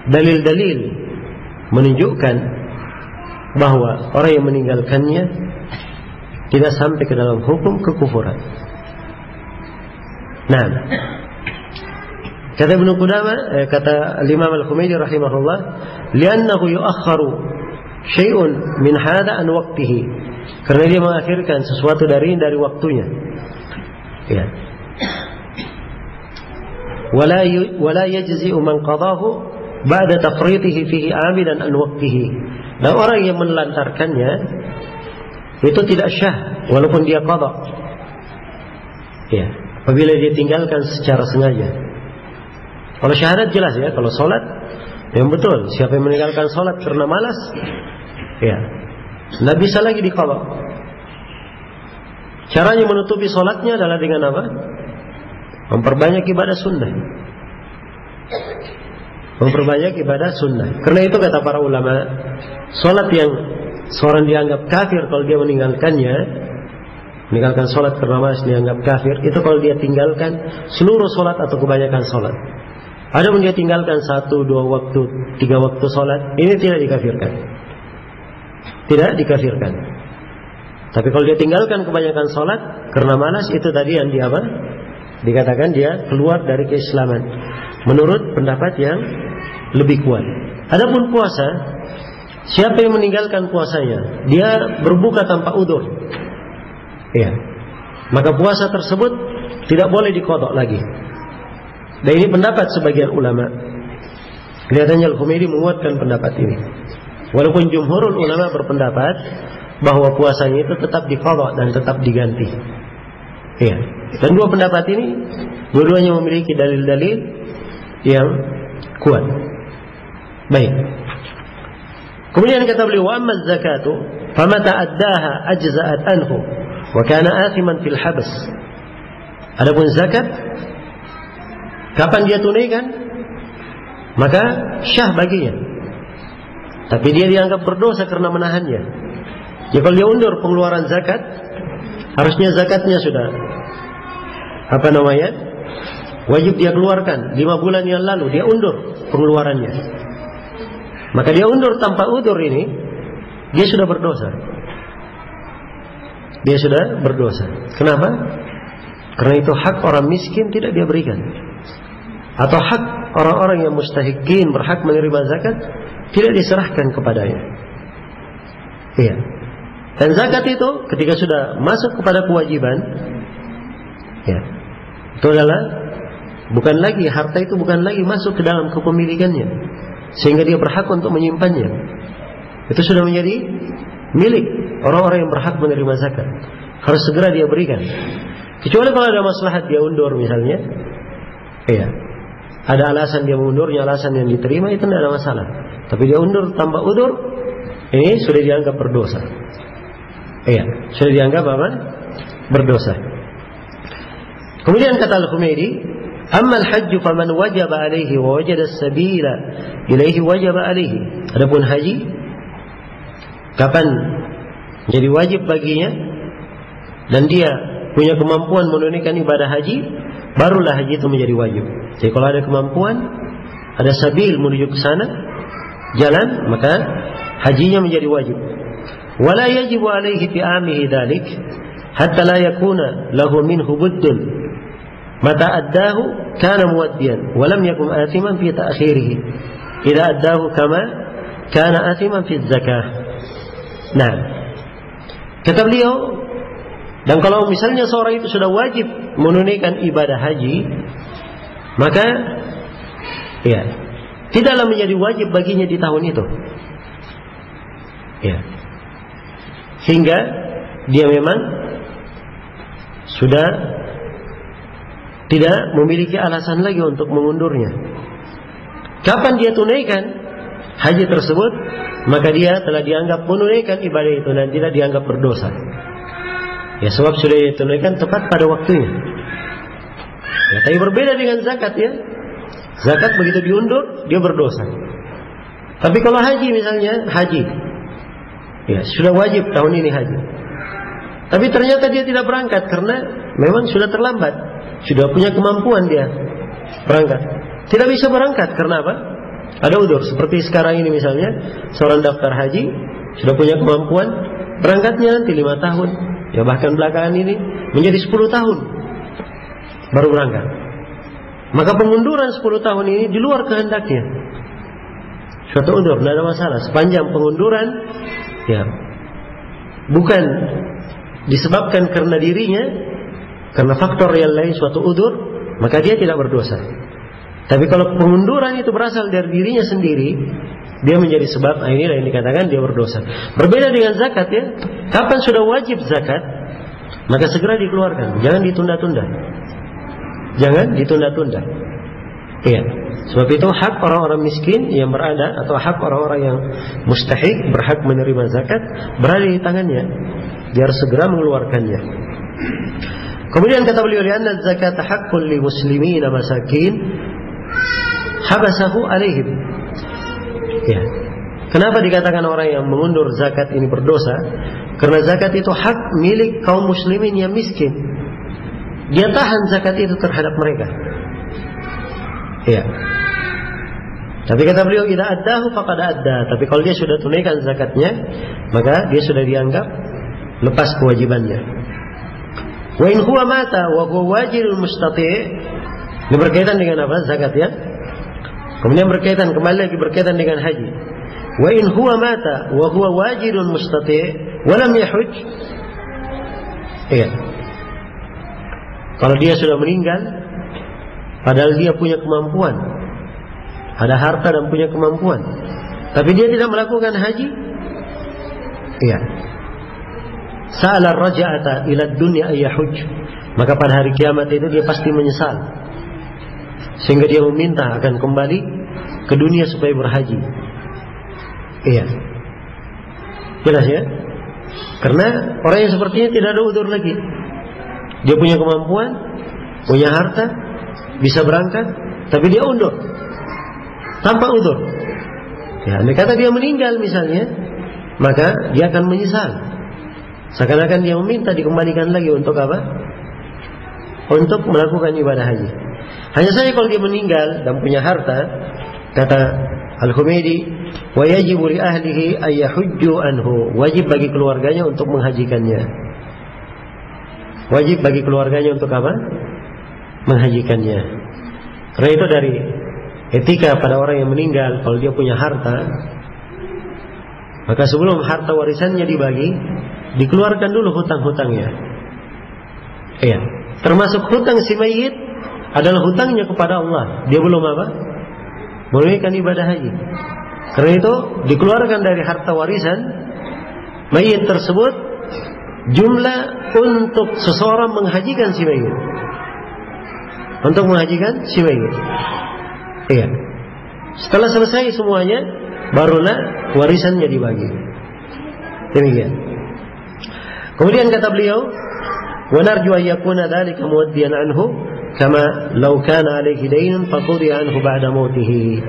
dalil-dalil menunjukkan bahwa orang yang meninggalkannya tidak sampai ke dalam hukum kekufuran. Nah, kata Ibnu Qudamah, kata Imam Al-Humaydi rahimahullah, li'annahu yu'akhkharu syai'un min hadha an waqtihi, karena dia mengakhirkan sesuatu dari waktunya. Ya. Wala yajzi'u man qadahu ba'da tafritihi fihi 'amidan an waqtihi. Dan orang yang menelantarkannya itu tidak syah walaupun dia qada. Ya, apabila dia tinggalkan secara sengaja. Kalau syahadat jelas ya, kalau sholat yang betul, siapa yang meninggalkan sholat karena malas, ya, nggak bisa lagi diqada. Caranya menutupi sholatnya adalah dengan apa? Memperbanyak ibadah sunnah. Memperbanyak ibadah sunnah. Karena itu kata para ulama, sholat yang seorang dianggap kafir kalau dia meninggalkannya, meninggalkan sholat karena malas dianggap kafir, itu kalau dia tinggalkan seluruh sholat atau kebanyakan sholat. Ada pun dia tinggalkan 1, 2 waktu, 3 waktu sholat, ini tidak dikafirkan. Tidak dikafirkan. Tapi kalau dia tinggalkan kebanyakan sholat karena malas, itu tadi yang dia apa? Dikatakan dia keluar dari keislaman menurut pendapat yang lebih kuat. Adapun puasa, siapa yang meninggalkan puasanya, dia berbuka tanpa udzur, ya, maka puasa tersebut tidak boleh diqadha lagi. Dan ini pendapat sebagian ulama. Kelihatannya Al-Humaydi menguatkan pendapat ini, walaupun jumhurul ulama berpendapat bahwa puasanya itu tetap diqadha dan tetap diganti. Ya. Dan dua pendapat ini dua-duanya memiliki dalil-dalil yang kuat. Baik. Kemudian kata beliau, wa amma zakatu famata addaha ajza'at anhu wa kana athiman fil habs. Adapun zakat, kapan dia tunaikan, maka syah baginya. Tapi dia dianggap berdosa karena menahannya. Ya, kalau dia undur pengeluaran zakat, harusnya zakatnya sudah wajib dia keluarkan 5 bulan yang lalu, dia undur pengeluarannya. Maka dia undur tanpa udzur ini, dia sudah berdosa. Dia sudah berdosa. Kenapa? Karena itu hak orang miskin tidak dia berikan. Atau hak orang-orang yang mustahiqin berhak menerima zakat tidak diserahkan kepadanya. Iya. Dan zakat itu ketika sudah masuk kepada kewajiban, ya, itu adalah bukan lagi, harta itu bukan lagi masuk ke dalam kepemilikannya sehingga dia berhak untuk menyimpannya. Itu sudah menjadi milik orang-orang yang berhak menerima zakat. Harus segera dia berikan. Kecuali kalau ada maslahat dia undur misalnya, ya, ada alasan dia mengundurnya, alasan yang diterima, itu tidak ada masalah. Tapi dia undur tanpa udzur, ini sudah dianggap berdosa. Iya, sudah dianggap apa? Berdosa. Kemudian kata Al-Humaydi, "Amma al-hajj faman wajaba alaihi wa wajada as-sabila ilaihi wajaba alaihi." Adapun haji, kapan jadi wajib baginya dan dia punya kemampuan menunaikan ibadah haji, barulah haji itu menjadi wajib. Jadi kalau ada kemampuan, ada sabil menuju ke sana, jalan, maka hajinya menjadi wajib. Wala yajibu alaihi fi amihi dzalik hatta la yakuna lahu minhu buddun. Mata addahu kana muwaddiyan wa lam yakun athiman fi ta'khirihi. Idza addahu kama kana athiman fi zakah. Nah, kata beliau, dan kalau misalnya seorang itu sudah wajib menunaikan ibadah haji, maka ya, tidaklah menjadi wajib baginya di tahun itu. Ya. Sehingga dia memang sudah tidak memiliki alasan lagi untuk mengundurnya. Kapan dia tunaikan haji tersebut, maka dia telah dianggap menunaikan ibadah itu dan tidak dianggap berdosa. Ya, sebab sudah ditunaikan tepat pada waktunya. Ya, tapi berbeda dengan zakat ya. Zakat begitu diundur, dia berdosa. Tapi kalau haji misalnya, haji, ya sudah wajib tahun ini haji. Tapi ternyata dia tidak berangkat karena memang sudah terlambat. Sudah punya kemampuan dia berangkat, tidak bisa berangkat karena apa? Ada udzur. Seperti sekarang ini misalnya, seorang daftar haji sudah punya kemampuan, berangkatnya nanti 5 tahun, ya bahkan belakangan ini menjadi 10 tahun baru berangkat. Maka pengunduran 10 tahun ini di luar kehendaknya. Suatu udzur, tidak ada masalah. Sepanjang pengunduran ya bukan disebabkan karena dirinya, karena faktor yang lain, suatu udzur, maka dia tidak berdosa. Tapi kalau pengunduran itu berasal dari dirinya sendiri, dia menjadi sebab, inilah yang dikatakan dia berdosa. Berbeda dengan zakat ya. Kapan sudah wajib zakat, maka segera dikeluarkan. Jangan ditunda-tunda. Jangan ditunda-tunda. Iya. Sebab itu hak orang-orang miskin yang berada, atau hak orang-orang yang mustahik berhak menerima zakat, berada di tangannya. Dia harus segera mengeluarkannya. Kemudian kata beliau, "Lianna zakata haqqun li muslimin masakin habasahu alaihim." Ya. Kenapa dikatakan orang yang mengundur zakat ini berdosa? Karena zakat itu hak milik kaum muslimin yang miskin. Dia tahan zakat itu terhadap mereka. Ya. Tapi kata beliau, "Idza addahu faqad adda." Tapi kalau dia sudah tunaikan zakatnya, maka dia sudah dianggap lepas kewajibannya. Wa in huwa mata wa huwa wajibul mustati'. Ini berkaitan dengan apa? Zakat ya. Kemudian berkaitan, kembali lagi berkaitan dengan haji. Wa in huwa mata wa huwa wajibul mustati' wa lam yahuj. Iya. Kalau dia sudah meninggal padahal dia punya kemampuan, ada harta dan punya kemampuan, tapi dia tidak melakukan haji, iya, sa'ala raja'ata ila dunya ayyahuj, maka pada hari kiamat itu dia pasti menyesal, sehingga dia meminta akan kembali ke dunia supaya berhaji. Iya, jelas ya. Karena orang yang seperti ini tidak ada udzur lagi. Dia punya kemampuan, punya harta, bisa berangkat, tapi dia undur tanpa udzur. Ya, andai kata dia meninggal misalnya, maka dia akan menyesal. Seakan-akan dia meminta dikembalikan lagi untuk apa? Untuk melakukan ibadah haji. Hanya saja kalau dia meninggal dan punya harta, kata Al-Humaydi, wa yajibu li ahlihi ay yahujju anhu. Wajib bagi keluarganya untuk menghajikannya. Wajib bagi keluarganya untuk apa? Menghajikannya. Karena itu dari etika pada orang yang meninggal, kalau dia punya harta, maka sebelum harta warisannya dibagi, dikeluarkan dulu hutang-hutangnya. Iya. Termasuk hutang si mayit adalah hutangnya kepada Allah. Dia belum apa? Menunaikan ibadah haji. Karena itu dikeluarkan dari harta warisan mayit tersebut jumlah untuk seseorang menghajikan si mayit. Untuk menghajikan si mayit. Iya. Setelah selesai semuanya, barulah warisannya dibagi. Demikian. Kemudian kata beliau, Wa narju an yakuna dhalika muwaddiyan anhu kama law kana alayhi daynun faqdiya anhu ba'da mautihi.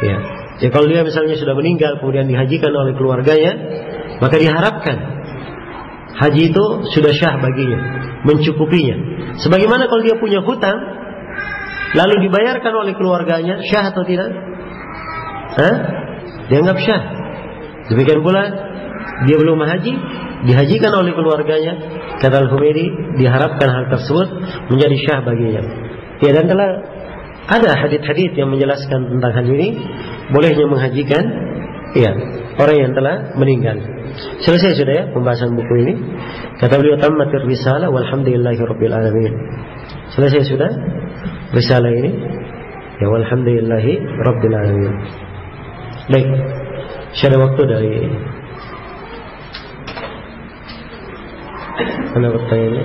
Ya. Jadi kalau dia misalnya sudah meninggal kemudian dihajikan oleh keluarganya, maka diharapkan haji itu sudah syah baginya, mencukupinya. Sebagaimana kalau dia punya hutang lalu dibayarkan oleh keluarganya, syah atau tidak? Dianggap syah. Demikian pula dia belum haji, dihajikan oleh keluarganya, kata Al-Humaidi, diharapkan hal tersebut menjadi syah baginya. Ya, dan telah ada hadits-hadits yang menjelaskan tentang hal ini, bolehnya menghajikan orang yang telah meninggal. Selesai sudah ya pembahasan buku ini. Kata beliau, tammatir risalah walhamdulillahi rabbil alamin. Selesai sudah risalah ini. Ya, walhamdulillahi rabbil alamin. Baik, ada waktu dari mana pertanyaannya?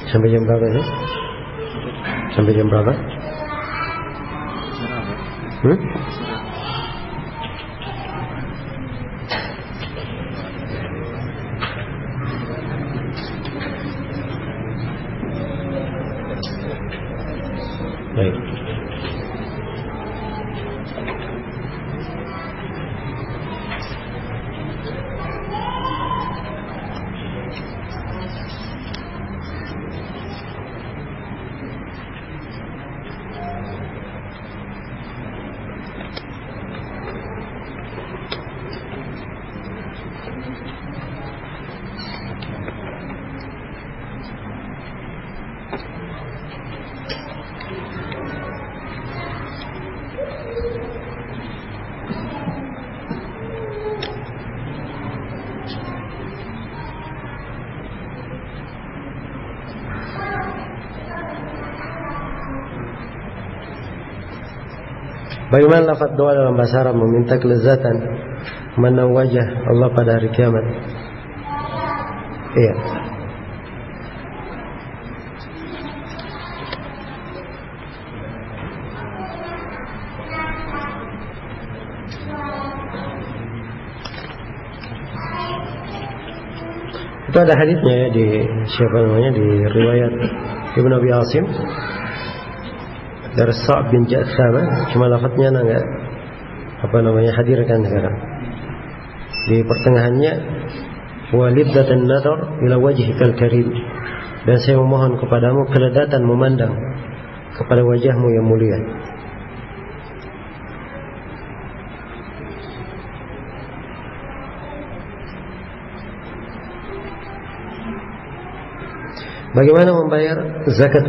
Sampai jam berapa sih? Sampai jam berapa? Baik. Bagaimana lafaz doa dalam bahasa Arab meminta kelezatan memandang wajah Allah pada hari kiamat? Iya. Itu ada hadisnya ya di di riwayat Ibnu Abi Asim dari Sa'b bin Jathama, cuma lafadznya enggak hadirkan sekarang. Di pertengahannya walidzatan nadar ila wajhikal karim, dan saya memohon kepadamu keledatan memandang kepada wajahmu yang mulia. Bagaimana membayar zakat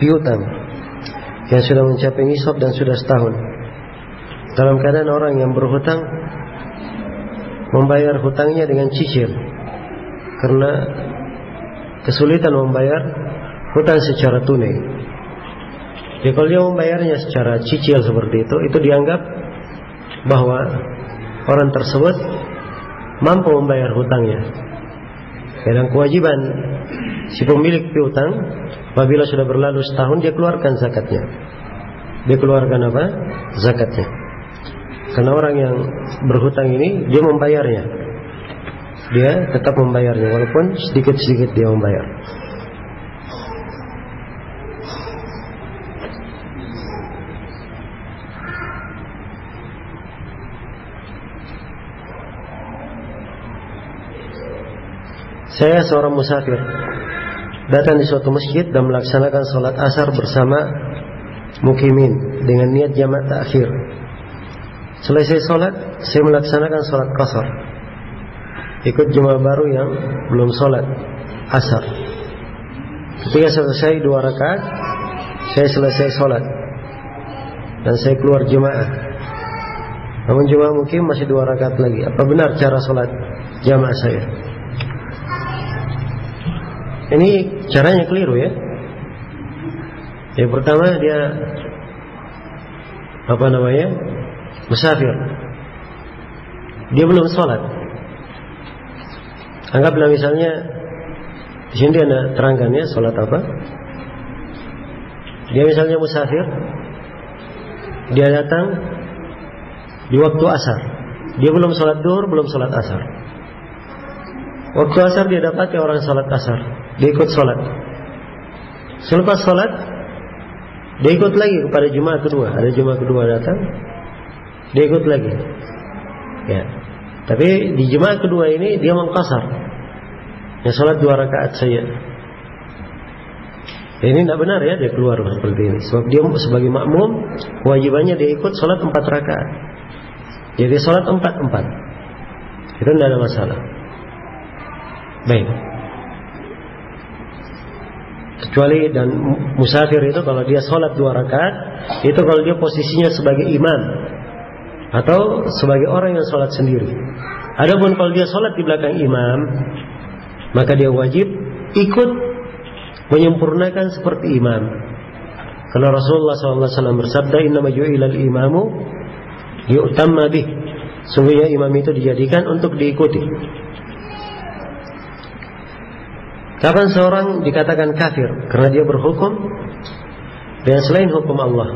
piutang yang sudah mencapai nisab dan sudah setahun, dalam keadaan orang yang berhutang membayar hutangnya dengan cicil karena kesulitan membayar hutang secara tunai. Jadi kalau dia membayarnya secara cicil seperti itu dianggap bahwa orang tersebut mampu membayar hutangnya. Dan kewajiban si pemilik piutang apabila sudah berlalu setahun, dia keluarkan zakatnya. Dia keluarkan apa? Zakatnya. Karena orang yang berhutang ini dia membayarnya. Dia tetap membayarnya walaupun sedikit-sedikit dia membayar. Saya seorang musafir datang di suatu masjid dan melaksanakan sholat asar bersama mukimin dengan niat jamak ta'khir. Selesai sholat, saya melaksanakan sholat qasar, ikut jemaah baru yang belum sholat asar. Ketika selesai 2 rakaat, saya selesai sholat dan saya keluar jemaah. Namun jemaah mukim masih 2 rakaat lagi. Apa benar cara sholat jamaah saya? Ini caranya keliru ya. Yang pertama dia musafir, dia belum sholat. Anggaplah misalnya di sini Anda terangkan ya sholat apa. Dia misalnya musafir, dia datang di waktu asar, dia belum sholat duhur, belum sholat asar. Waktu asar dia dapati orang sholat asar, dia ikut sholat. Selepas sholat, dia ikut lagi kepada jemaah kedua. Ada jemaah kedua datang, dia ikut lagi. Ya. Tapi di jemaah kedua ini dia mengqasar, ya sholat 2 rakaat saja. Ini tidak benar ya dia keluar seperti ini. Sebab dia sebagai makmum kewajibannya dia ikut sholat 4 rakaat. Jadi sholat 4-4. Itu tidak ada masalah. Baik. Kecuali dan musafir itu kalau dia sholat 2 rakaat, itu kalau dia posisinya sebagai imam atau sebagai orang yang sholat sendiri. Adapun kalau dia sholat di belakang imam, maka dia wajib ikut menyempurnakan seperti imam. Karena Rasulullah SAW bersabda, "Innama ju'ilal imamu yu'tamma bih." Sungguhnya imam itu dijadikan untuk diikuti. Kapan seorang dikatakan kafir? Karena dia berhukum dengan selain hukum Allah.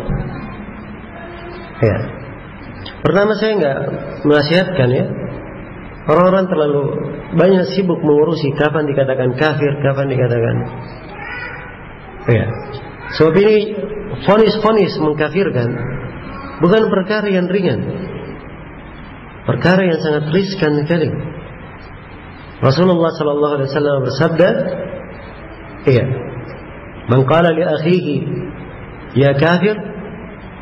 Ya. Pertama saya enggak menasihatkan ya. Orang-orang terlalu banyak sibuk mengurusi kapan dikatakan kafir, kapan dikatakan. Ya. Sebab ini vonis-vonis mengkafirkan bukan perkara yang ringan, perkara yang sangat riskan sekali. Rasulullah sallallahu alaihi wasallam bersabda, "Iya, man qala li akhihi ya kafir,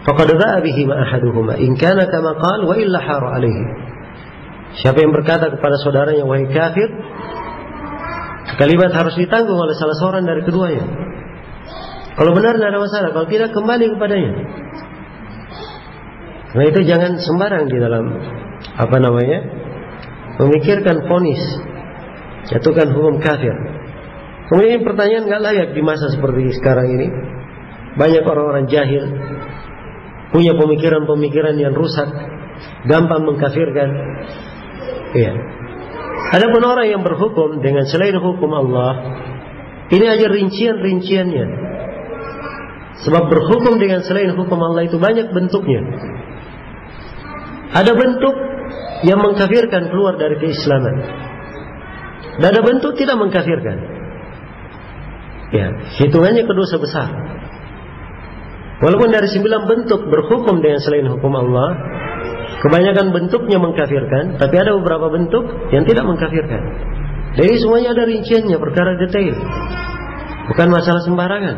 faqad ba'a bihi ma ahaduhuma in kana kama qala wa illa hara alaihi." Siapa yang berkata kepada saudaranya wahai kafir, kalimat harus ditanggung oleh salah seorang dari keduanya. Kalau benar tidak ada masalah, kalau tidak kembali kepadanya. Nah itu jangan sembarang di dalam memikirkan vonis, jatuhkan hukum kafir. Kemudian pertanyaan nggak layak di masa seperti sekarang ini. Banyak orang-orang jahil, punya pemikiran-pemikiran yang rusak, gampang mengkafirkan. Iya. Adapun orang yang berhukum dengan selain hukum Allah, ini aja rincian-rinciannya. Sebab berhukum dengan selain hukum Allah itu banyak bentuknya. Ada bentuk yang mengkafirkan keluar dari keislaman, dan ada bentuk tidak mengkafirkan. Ya, hitungannya kedosa besar. Walaupun dari 9 bentuk berhukum dengan selain hukum Allah, kebanyakan bentuknya mengkafirkan, tapi ada beberapa bentuk yang tidak mengkafirkan. Jadi semuanya ada rinciannya, perkara detail, bukan masalah sembarangan.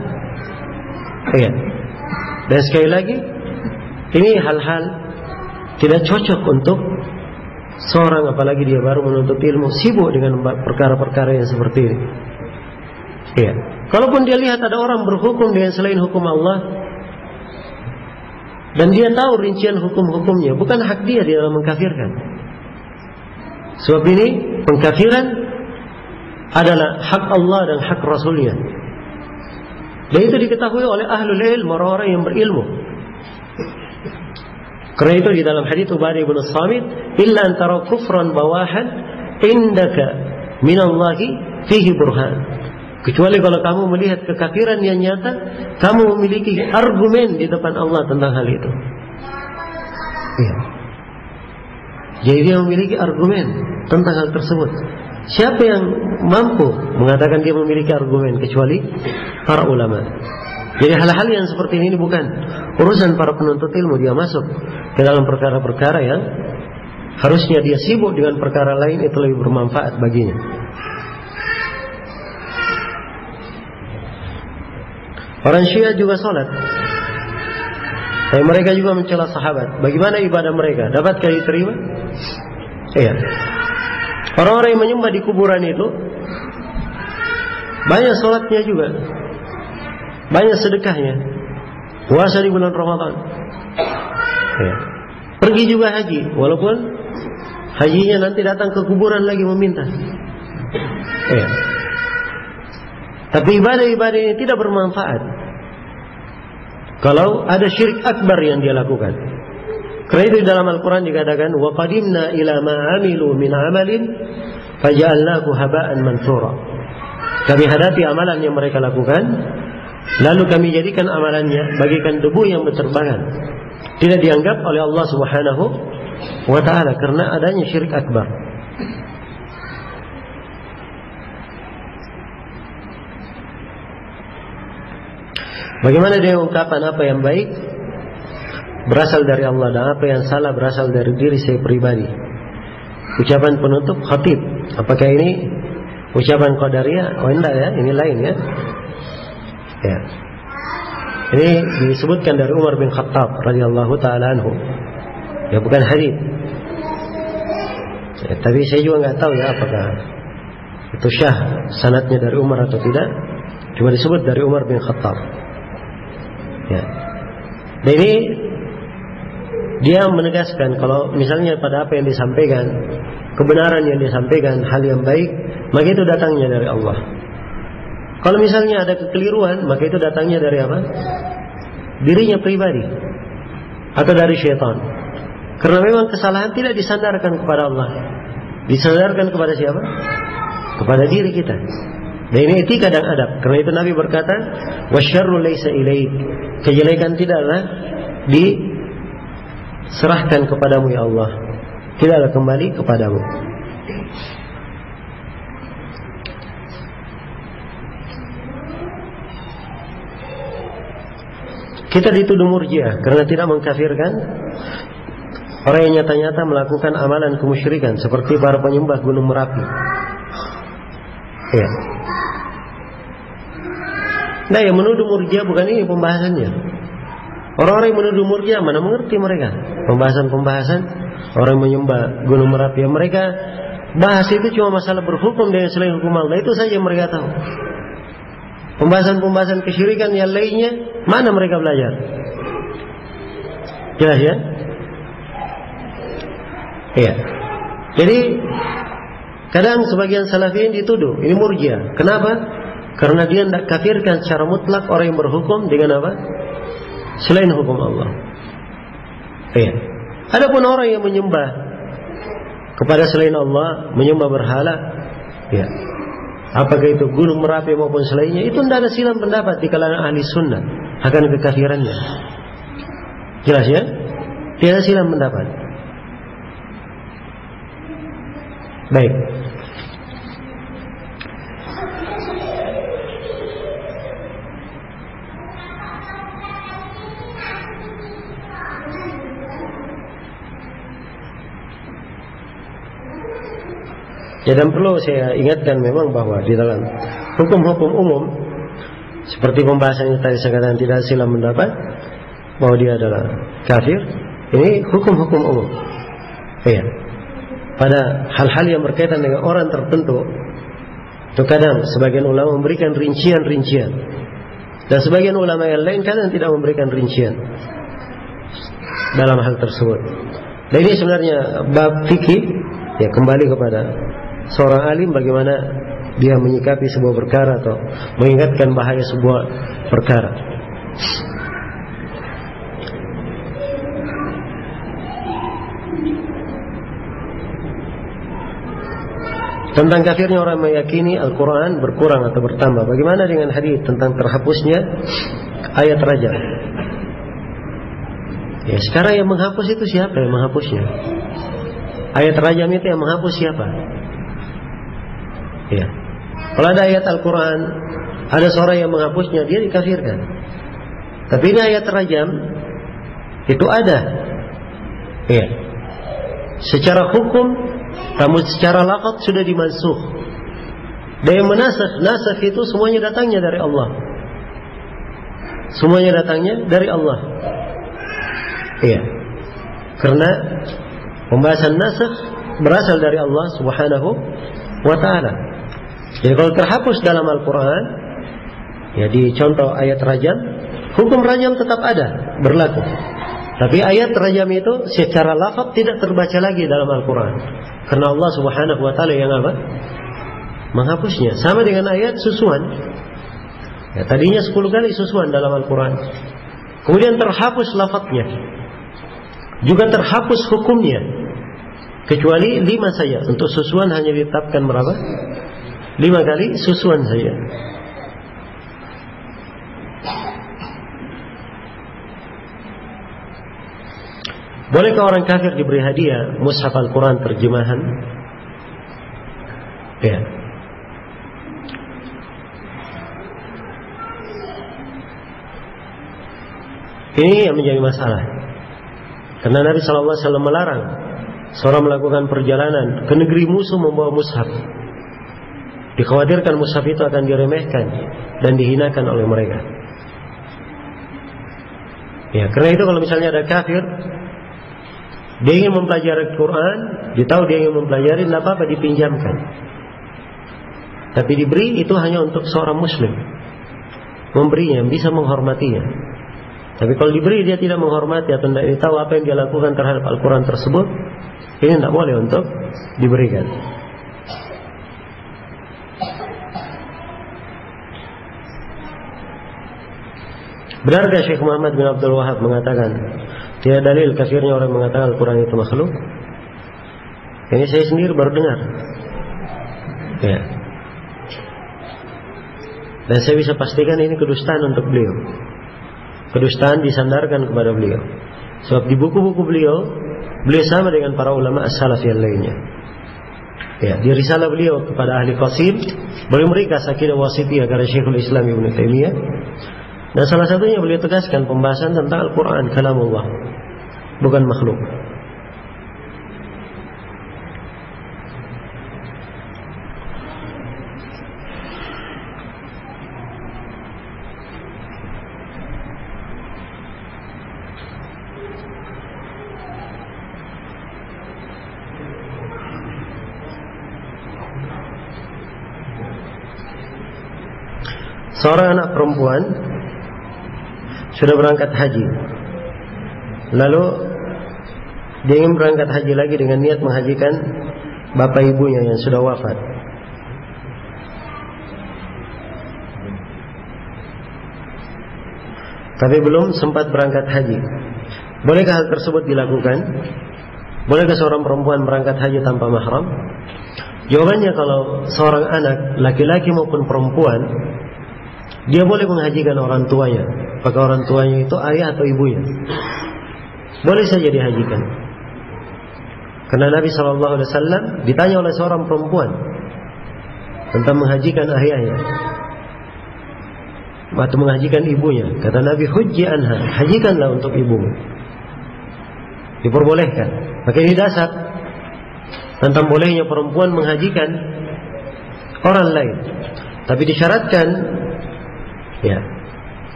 Ya. Dan sekali lagi, ini hal-hal tidak cocok untuk seorang, apalagi dia baru menuntut ilmu, sibuk dengan perkara-perkara yang seperti ini. Ya. Kalaupun dia lihat ada orang berhukum dengan selain hukum Allah, dan dia tahu rincian hukum-hukumnya, bukan hak dia di dalam mengkafirkan. Sebab ini pengkafiran adalah hak Allah dan hak Rasulnya. Dan itu diketahui oleh ahlul ilm, orang-orang yang berilmu. Karena itu di dalam hadits Ubadah bin Samit, "Illa an tara kufran bawahan indaka minallahi fihi burhan." Kecuali kalau kamu melihat kekafiran yang nyata, kamu memiliki argumen di depan Allah tentang hal itu. Ya. Jadi dia memiliki argumen tentang hal tersebut. Siapa yang mampu mengatakan dia memiliki argumen kecuali para ulama. Jadi hal-hal yang seperti ini bukan urusan para penuntut ilmu. Dia masuk ke dalam perkara-perkara yang harusnya dia sibuk dengan perkara lain, itu lebih bermanfaat baginya. Orang Syiah juga sholat, tapi mereka juga mencela sahabat. Bagaimana ibadah mereka? Dapatkah diterima? Iya. Orang-orang yang menyembah di kuburan itu banyak sholatnya juga, banyak sedekahnya, puasa di bulan Ramadan, ya. Pergi juga haji, walaupun hajinya nanti datang ke kuburan lagi meminta, ya. Tapi ibadah-ibadah ini tidak bermanfaat kalau ada syirik akbar yang dia lakukan. Karena itu dalam Al-Quran dikatakan, wa qadimna ila ma amilu min amalin faja'alnahu haba'an mansura. Kami hadapi amalan yang mereka lakukan, lalu kami jadikan amalannya bagikan debu yang berterbangan. Tidak dianggap oleh Allah Subhanahu wa ta'ala karena adanya syirik akbar. Bagaimana dia mengungkapkan apa yang baik berasal dari Allah dan apa yang salah berasal dari diri saya pribadi? Ucapan penutup khatib, apakah ini ucapan qadariyah? Oh enggak ya, ini lain ya. Ya. Ini disebutkan dari Umar bin Khattab radhiyallahu taala anhu. Ya, bukan hadis. Ya, tapi saya juga nggak tahu ya apakah itu syah sanadnya dari Umar atau tidak. Cuma disebut dari Umar bin Khattab. Ya. Dan ini dia menegaskan kalau misalnya pada apa yang disampaikan, kebenaran yang disampaikan, hal yang baik, maka itu datangnya dari Allah. Kalau misalnya ada kekeliruan, maka itu datangnya dari apa? Dirinya pribadi atau dari syaitan. Karena memang kesalahan tidak disandarkan kepada Allah, disandarkan kepada siapa? Kepada diri kita. Dan ini etika dan adab. Karena itu Nabi berkata, wasyarru laysa ilaik. Kejelekan tidaklah diserahkan kepadamu ya Allah, tidaklah kembali kepadamu. Kita dituduh murjiah karena tidak mengkafirkan orang yang nyata-nyata melakukan amalan kemusyrikan seperti para penyembah gunung Merapi. Ya. Nah, yang menuduh murjiah bukan ini pembahasannya. Orang-orang yang menuduh murjiah mana mengerti mereka pembahasan-pembahasan orang yang menyembah gunung Merapi. Yang mereka bahas itu cuma masalah berhukum dengan selain hukum Allah. Itu saja yang mereka tahu. Pembahasan-pembahasan kesyirikan yang lainnya mana mereka belajar? Jelas ya? Iya. Jadi kadang sebagian salafiyin dituduh ini murjiah. Kenapa? Karena dia tidak kafirkan secara mutlak orang yang berhukum dengan apa? Selain hukum Allah. Iya. Adapun orang yang menyembah kepada selain Allah, menyembah berhala, ya. Apakah itu gunung Merapi maupun selainnya, itu tidak ada silang pendapat di kalangan ahli sunnah akan kekafirannya. Jelas ya? Tidak ada silang pendapat. Baik. Ya, dan perlu saya ingatkan memang bahwa di dalam hukum-hukum umum seperti pembahasan yang tadi saya katakan tidak silang pendapat bahwa dia adalah kafir, ini hukum-hukum umum. Ya. Pada hal-hal yang berkaitan dengan orang tertentu, itu kadang sebagian ulama memberikan rincian-rincian, dan sebagian ulama yang lain kadang tidak memberikan rincian dalam hal tersebut. Dan ini sebenarnya bab fikih, ya, kembali kepada seorang alim bagaimana dia menyikapi sebuah perkara atau mengingatkan bahaya sebuah perkara. Tentang kafirnya orang meyakini Al-Quran berkurang atau bertambah, bagaimana dengan hadis tentang terhapusnya ayat rajam? Ya, sekarang yang menghapus itu siapa yang menghapusnya? Ayat rajam itu yang menghapus siapa? Ya. Kalau ada ayat Al-Quran, ada seorang yang menghapusnya, dia dikafirkan. Tapi ini ayat rajam itu ada. Ya. Secara hukum, namun secara lafaz sudah dimansuh. Dan yang nasakh itu semuanya datangnya dari Allah. Semuanya datangnya dari Allah. Iya. Karena pembahasan nasakh berasal dari Allah Subhanahu wa ta'ala. Jadi kalau terhapus dalam Al-Quran, ya di contoh ayat rajam, hukum rajam tetap ada, berlaku. Tapi ayat rajam itu secara lafaz tidak terbaca lagi dalam Al-Quran. Karena Allah Subhanahu wa ta'ala yang apa? Menghapusnya. Sama dengan ayat susuan. Ya, tadinya 10 kali susuan dalam Al-Quran. Kemudian terhapus lafaznya. juga terhapus hukumnya, kecuali 5 saja. Untuk susuan hanya ditetapkan berapa? 5 kali susuan saja. Bolehkah orang kafir diberi hadiah mushaf Al-Quran terjemahan? Ya. Ini yang menjadi masalah. Karena Nabi SAW melarang seorang melakukan perjalanan ke negeri musuh membawa mushaf. Dikhawatirkan mushaf itu akan diremehkan dan dihinakan oleh mereka. Ya, karena itu kalau misalnya ada kafir, dia ingin mempelajari Quran, dia tahu dia ingin mempelajari, tidak apa-apa, dipinjamkan. Tapi diberi itu hanya untuk seorang muslim, memberinya, bisa menghormatinya. Tapi kalau diberi dia tidak menghormati atau tidak tahu apa yang dia lakukan terhadap Al-Quran tersebut, ini tidak boleh untuk diberikan. Benarkah Syekh Muhammad bin Abdul Wahab mengatakan tidak dalil kafirnya orang mengatakan Al-Quran itu makhluk? Ini saya sendiri baru dengar. Ya. Dan saya bisa pastikan ini kedustaan untuk beliau. Kedustaan disandarkan kepada beliau. Sebab di buku-buku beliau sama dengan para ulama as-salaf yang lainnya. Ya, di risalah beliau kepada ahli qasid, beliau meringkas akidah wasithiyah karya Syekhul Islam Ibnu Taimiyah. Dan salah satunya beliau tegaskan pembahasan tentang Al-Quran kalamullah, bukan makhluk. Seorang anak perempuan sudah berangkat haji, lalu dia ingin berangkat haji lagi dengan niat menghajikan bapak ibunya yang sudah wafat. Tapi belum sempat berangkat haji. Bolehkah hal tersebut dilakukan? Bolehkah seorang perempuan berangkat haji tanpa mahram? Jawabannya, kalau seorang anak laki-laki maupun perempuan, dia boleh menghajikan orang tuanya. Maka orang tuanya itu ayah atau ibunya, boleh saja dihajikan. Karena Nabi SAW ditanya oleh seorang perempuan tentang menghajikan ayahnya atau menghajikan ibunya. Kata Nabi, hujji anha, hajikanlah untuk ibumu. Diperbolehkan. Maka ini dasar tentang bolehnya perempuan menghajikan orang lain. Tapi disyaratkan, ya,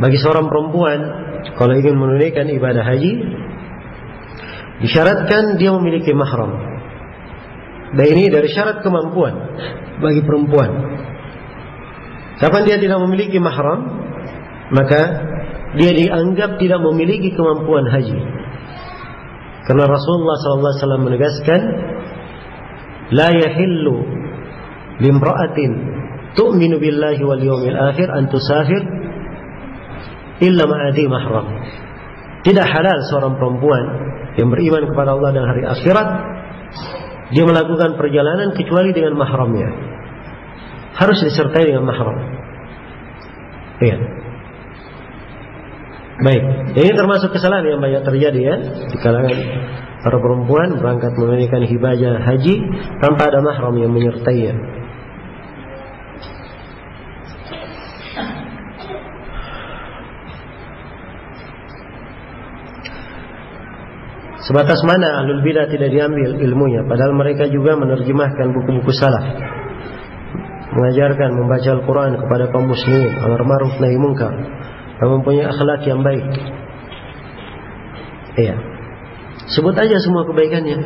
bagi seorang perempuan kalau ingin menunaikan ibadah haji, disyaratkan dia memiliki mahram. Dan ini dari syarat kemampuan bagi perempuan. Kapan dia tidak memiliki mahram, maka dia dianggap tidak memiliki kemampuan haji. Karena Rasulullah SAW menegaskan, la yahillu limra'atin tu'minu billahi wal yawmil akhir an tusafir illa ma'adhi mahram. Tidak halal seorang perempuan yang beriman kepada Allah dan hari akhirat dia melakukan perjalanan kecuali dengan mahramnya. Harus disertai dengan mahram. Iya. Baik, ini termasuk kesalahan yang banyak terjadi ya di kalangan para perempuan berangkat menunaikan ibadah haji tanpa ada mahram yang menyertainya. Sebatas mana ahlul bidah tidak diambil ilmunya, padahal mereka juga menerjemahkan buku-buku salaf, mengajarkan membaca Al-Quran kepada kaum muslimin, amar ma'ruf nahi munkar, dan mempunyai akhlak yang baik. Iya. Sebut aja semua kebaikannya.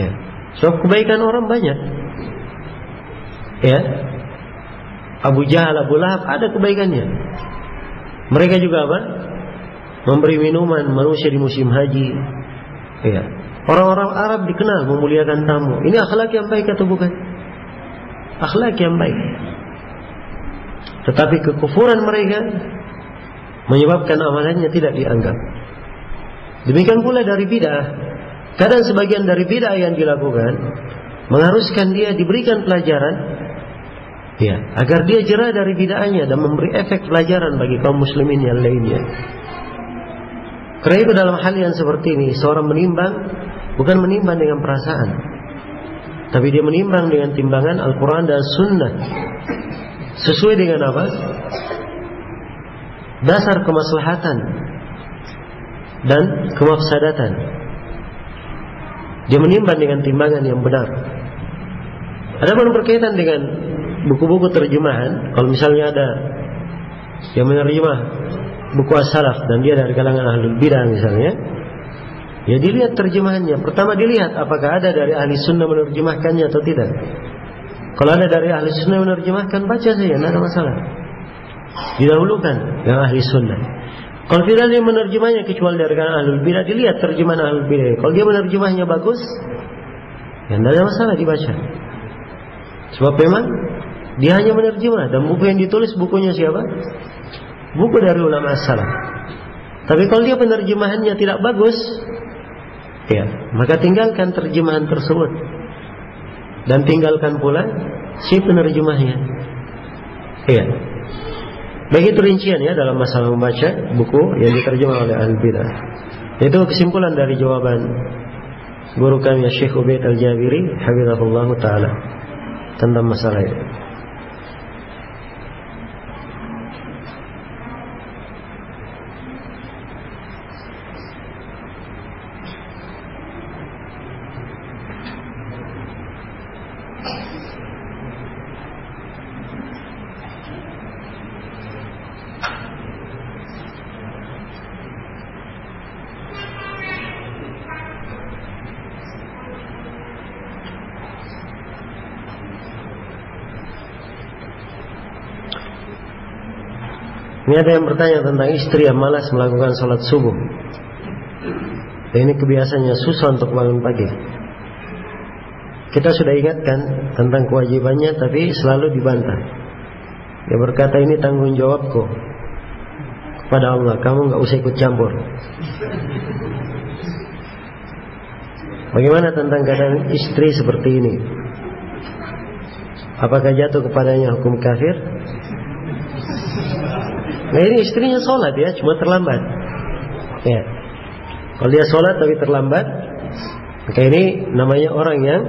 Ya. Sebab kebaikan orang banyak. Ya. Abu Jahal, Abu Lahab ada kebaikannya. Mereka juga apa? Memberi minuman manusia di musim haji. Ya. Orang-orang Arab dikenal memuliakan tamu. Ini akhlak yang baik atau bukan? Akhlak yang baik. Tetapi kekufuran mereka menyebabkan amalannya tidak dianggap. Demikian pula dari bid'ah. Kadang sebagian dari bid'ah yang dilakukan mengharuskan dia diberikan pelajaran, ya, agar dia jera dari bid'ahnya dan memberi efek pelajaran bagi kaum muslimin yang lainnya. Karena itu dalam hal yang seperti ini, seorang menimbang bukan menimbang dengan perasaan, tapi dia menimbang dengan timbangan Al-Quran dan Sunnah. Sesuai dengan apa? Dasar kemaslahatan dan kemafsadatan. Dia menimbang dengan timbangan yang benar. Adapun berkaitan dengan buku-buku terjemahan, kalau misalnya ada yang menerjemah buku as-salaf dan dia dari kalangan ahlul bidah misalnya, ya dilihat terjemahannya. Pertama dilihat apakah ada dari ahli sunnah menerjemahkannya atau tidak. Kalau ada dari ahli sunnah menerjemahkan, baca saja, tidak ada masalah. Didahulukan yang ahli sunnah. Kalau tidak dia menerjemahnya kecuali dari kalangan ahlul bidah, dilihat terjemahan ahlul bidah. Kalau dia menerjemahnya bagus, ya tidak ada masalah dibaca. Sebab memang dia hanya menerjemah, dan buku yang ditulis bukunya siapa? Buku dari ulama as-salaf. Tapi kalau dia penerjemahannya tidak bagus, ya, maka tinggalkan terjemahan tersebut dan tinggalkan pula si penerjemahnya. Iya. Baik, itu rincian ya dalam masalah membaca buku yang diterjemah oleh ahli bidah. Itu kesimpulan dari jawaban guru kami Syekh Ubaid Al-Jabiri hafizahullah taala tentang masalah ini. Ini ada yang bertanya tentang istri yang malas melakukan sholat subuh. Ini kebiasaannya susah untuk bangun pagi. Kita sudah ingatkan tentang kewajibannya, tapi selalu dibantah. Dia berkata, ini tanggung jawabku kepada Allah, kamu gak usah ikut campur. Bagaimana tentang keadaan istri seperti ini? Apakah jatuh kepadanya hukum kafir? Nah, ini istrinya sholat ya, cuma terlambat. Ya. Kalau dia sholat tapi terlambat, maka ini namanya orang yang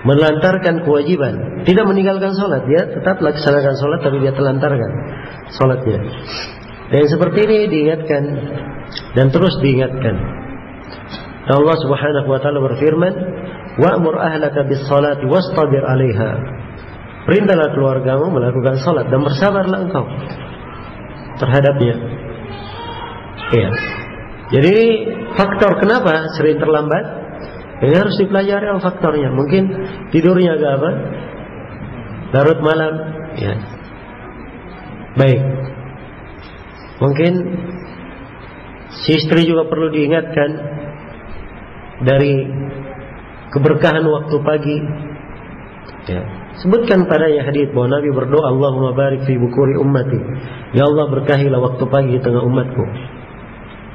melantarkan kewajiban, tidak meninggalkan sholat. Dia tetap laksanakan sholat, tapi dia telantarkan sholatnya. Dan seperti ini diingatkan dan terus diingatkan. Allah Subhanahu Wa Taala berfirman, "Wa'mur ahlaka bis-sholati wastabir 'alaiha." Perintahlah keluargamu melakukan sholat dan bersabarlah engkau terhadapnya. Iya. Jadi faktor kenapa sering terlambat, ini harus dipelajari faktornya. Mungkin tidurnya agak larut malam, ya. Baik. Mungkin si istri juga perlu diingatkan dari keberkahan waktu pagi. Ya. Sebutkan padanya hadis bahwa Nabi berdoa, Allahumma barik fi bukuri ummati. Ya Allah, berkahilah waktu pagi di tengah umatku.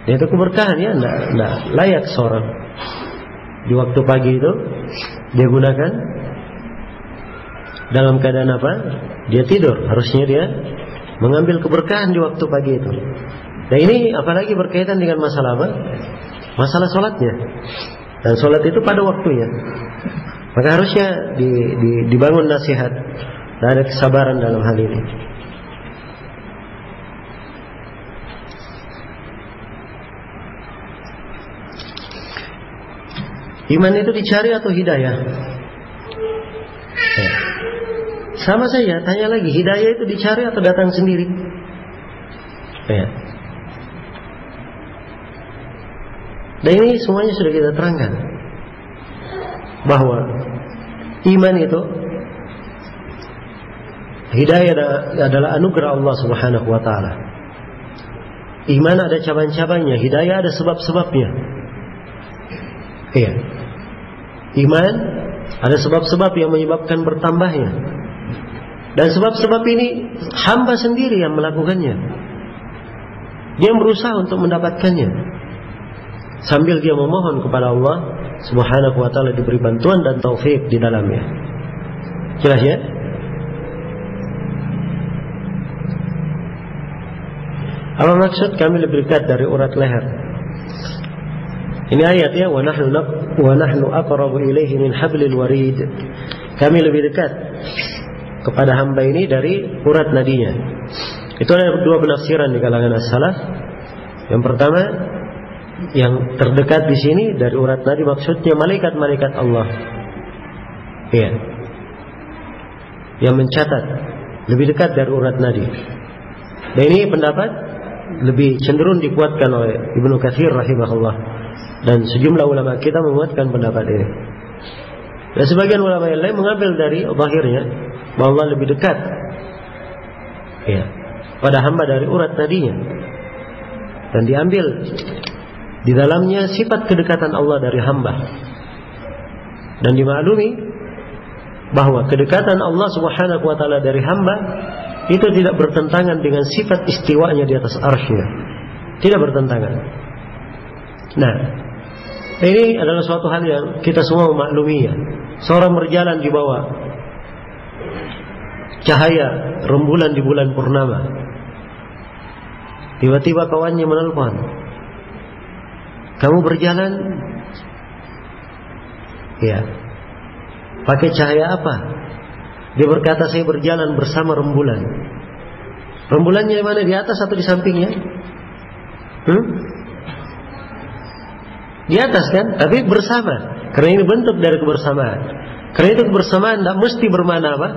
Itu keberkahan ya, tidak layak seorang di waktu pagi itu dia gunakan dalam keadaan apa? Dia tidur. Harusnya dia mengambil keberkahan di waktu pagi itu. Nah, ini apalagi berkaitan dengan masalah apa? Masalah sholatnya. Dan sholat itu pada waktunya. Maka harusnya dibangun nasihat dan ada kesabaran dalam hal ini. Iman itu dicari atau hidayah? Sama saja, tanya lagi, hidayah itu dicari atau datang sendiri? Dan ini semuanya sudah kita terangkan, bahwa iman itu, hidayah adalah anugerah Allah Subhanahu Wa Taala. Iman ada cabang-cabangnya, hidayah ada sebab-sebabnya. Iya. Iman ada sebab-sebab yang menyebabkan bertambahnya, dan sebab-sebab ini hamba sendiri yang melakukannya. Dia berusaha untuk mendapatkannya sambil dia memohon kepada Allah Subhanahu wa taala diberi bantuan dan taufik di dalamnya. Jelas ya? Apa maksud kami lebih dekat dari urat leher? Ini ayat ya, wa nahnu aqrabu ilaihi min hablil warid. Kami lebih dekat kepada hamba ini dari urat nadinya. Itu ada dua penafsiran di kalangan as-salaf. Yang pertama, yang terdekat di sini dari urat nadi maksudnya malaikat-malaikat Allah. Iya. Yang mencatat lebih dekat dari urat nadi. Dan ini pendapat lebih cenderung dikuatkan oleh Ibnu Katsir rahimahullah. Dan sejumlah ulama kita menguatkan pendapat ini. Dan sebagian ulama yang lain mengambil dari zahirnya bahwa Allah lebih dekat ya, pada hamba dari urat nadinya. Dan diambil di dalamnya sifat kedekatan Allah dari hamba. Dan dimaklumi bahwa kedekatan Allah Subhanahu wa taala dari hamba itu tidak bertentangan dengan sifat istiwanya di atas arsy-Nya. Tidak bertentangan. Nah, ini adalah suatu hal yang kita semua memakluminya. Seorang berjalan di bawah cahaya rembulan di bulan purnama. Tiba-tiba kawannya menelpon. Kamu berjalan? Ya. Pakai cahaya apa? Dia berkata, saya berjalan bersama rembulan. Rembulannya di mana? Di atas atau di sampingnya? Di atas kan? Tapi bersama. Karena ini bentuk dari kebersamaan. Karena itu kebersamaan tidak mesti bermakna apa?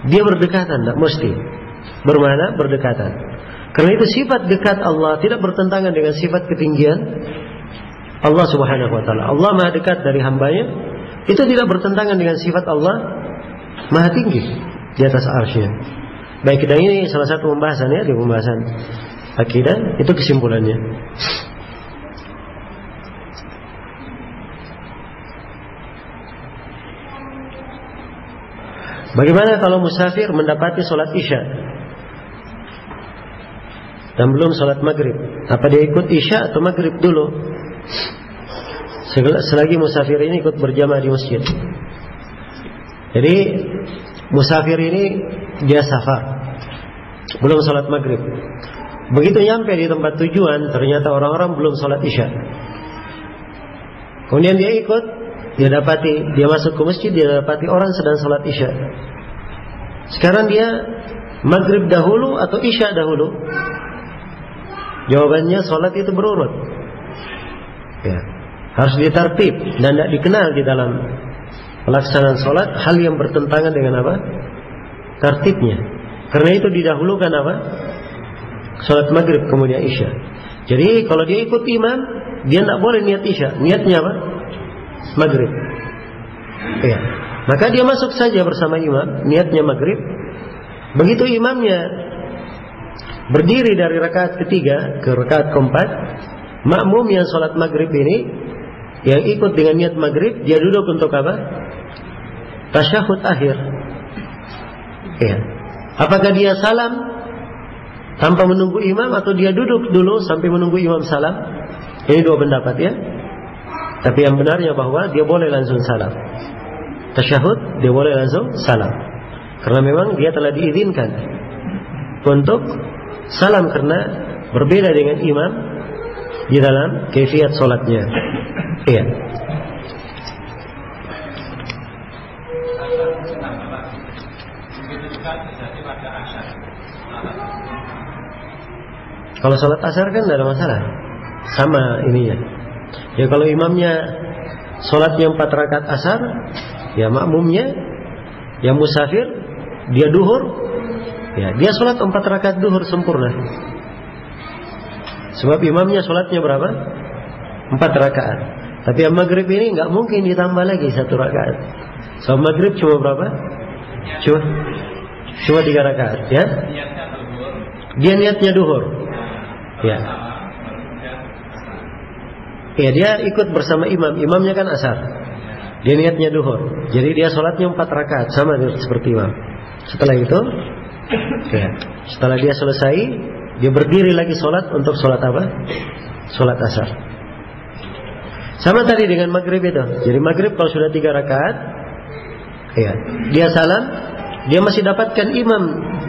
Dia berdekatan, tidak mesti bermakna berdekatan. Karena itu sifat dekat Allah tidak bertentangan dengan sifat ketinggian Allah Subhanahu wa taala. Allah Maha dekat dari hambanya. Itu tidak bertentangan dengan sifat Allah Maha tinggi di atas arsy-Nya. Baik, dan ini salah satu pembahasan ya, di pembahasan akidah, itu kesimpulannya. Bagaimana kalau musafir mendapati sholat isya dan belum sholat maghrib? Apa dia ikut isya atau maghrib dulu? Selagi musafir ini ikut berjamaah di masjid. Jadi musafir ini dia safar, belum sholat maghrib. Begitu nyampe di tempat tujuan, ternyata orang-orang belum sholat isya. Kemudian dia ikut, dia masuk ke masjid, dia dapati orang sedang sholat isya. Sekarang dia maghrib dahulu atau isya dahulu? Jawabannya sholat itu berurut. Ya, harus ditartib dan tidak dikenal di dalam pelaksanaan sholat hal yang bertentangan dengan apa? Tartibnya. Karena itu didahulukan apa? Sholat maghrib kemudian isya. Jadi kalau dia ikut imam, dia tidak boleh niat isya. Niatnya apa? Maghrib. Ya. Maka dia masuk saja bersama imam, niatnya maghrib. Begitu imamnya berdiri dari rakaat ketiga ke rakaat keempat, makmum yang sholat maghrib ini, yang ikut dengan niat maghrib, dia duduk untuk apa? Tasyahud akhir. Ya. Apakah dia salam tanpa menunggu imam, atau dia duduk dulu sampai menunggu imam salam? Ini dua pendapat ya. Tapi yang benarnya bahwa dia boleh langsung salam. Tasyahud dia boleh langsung salam. Karena memang dia telah diizinkan untuk salam, karena berbeda dengan imam di dalam kaifiyat solatnya. Iya. Kalau sholat asar kan tidak ada masalah, sama ininya. Ya kalau imamnya sholatnya 4 rakaat asar, ya makmumnya yang musafir dia duhur, ya dia sholat 4 rakaat duhur sempurna. Sebab imamnya sholatnya berapa? 4 rakaat. Tapi yang maghrib ini nggak mungkin ditambah lagi 1 rakaat. So maghrib cuma berapa? Cuma 3 rakaat, ya? Dia niatnya duhur. Ya. Ya, dia ikut bersama imam. Imamnya kan asar. Dia niatnya duhur. Jadi dia sholatnya 4 rakaat, sama seperti imam. Setelah itu, ya, setelah dia selesai, Dia berdiri lagi sholat untuk sholat apa? Sholat asar. Sama tadi dengan maghrib itu. Jadi maghrib kalau sudah 3 rakaat, ya, dia salam, dia masih dapatkan imam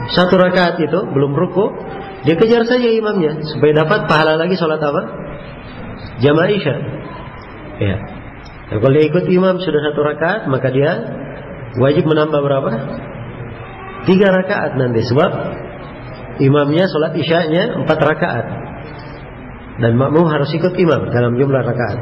1 rakaat itu belum ruku, dia kejar saja imamnya supaya dapat pahala lagi sholat apa? Jamaah isya. Ya. Dan kalau dia ikut imam sudah 1 rakaat, maka dia wajib menambah berapa? 3 rakaat nanti, sebab imamnya sholat isyanya 4 rakaat dan makmum harus ikut imam dalam jumlah rakaat.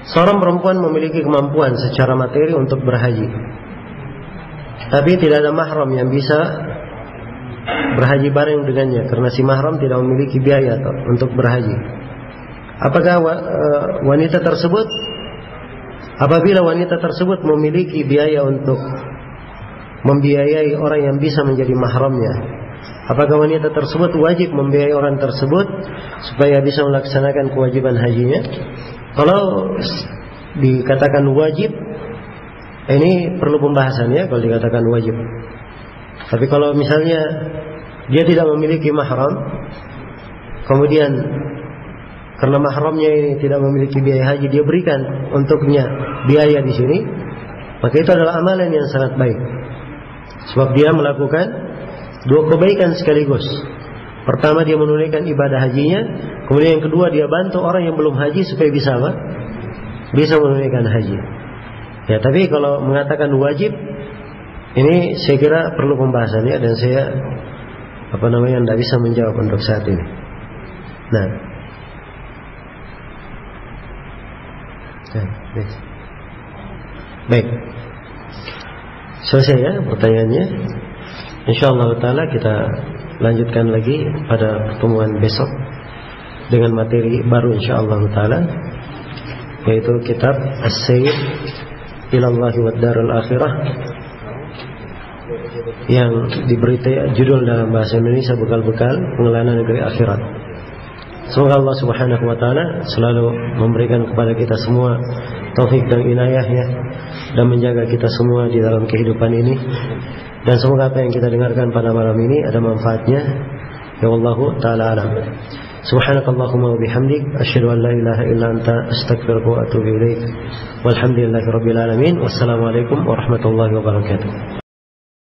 Seorang perempuan memiliki kemampuan secara materi untuk berhaji, tapi tidak ada mahram yang bisa berhaji bareng dengannya karena si mahram tidak memiliki biaya untuk berhaji. Apakah wanita tersebut, apabila wanita tersebut memiliki biaya untuk membiayai orang yang bisa menjadi mahramnya, apakah wanita tersebut wajib membiayai orang tersebut supaya bisa melaksanakan kewajiban hajinya? Kalau dikatakan wajib, ini perlu pembahasan ya kalau dikatakan wajib. Tapi kalau misalnya dia tidak memiliki mahram, kemudian karena mahramnya ini tidak memiliki biaya haji, dia berikan untuknya biaya di sini, maka itu adalah amalan yang sangat baik. Sebab dia melakukan 2 kebaikan sekaligus. Pertama, dia menunaikan ibadah hajinya, kemudian yang kedua, dia bantu orang yang belum haji supaya bisa apa? Bisa menunaikan haji. Ya, tapi kalau mengatakan wajib, ini saya kira perlu pembahasannya dan saya tidak bisa menjawab untuk saat ini. Nah, baik, selesai ya pertanyaannya. InsyaAllah ta'ala kita lanjutkan lagi pada pertemuan besok dengan materi baru insyaallah taala, yaitu kitab As-Sayr Ilallahi wad Darul Akhirah yang diberi judul dalam bahasa Indonesia Bekal-bekal Pengenalan Negeri Akhirat. Semoga Allah Subhanahu wa taala selalu memberikan kepada kita semua taufik dan inayahnya dan menjaga kita semua di dalam kehidupan ini. Dan semoga apa yang kita dengarkan pada malam ini ada manfaatnya. Ya wallahu ta'ala alam. Subhanakallahumma wa bihamdik asyhadu an la ilaha illa anta astaghfiruka wa atubu ilaik. Walhamdulillahirabbil alamin. Wassalamualaikum warahmatullahi wabarakatuh.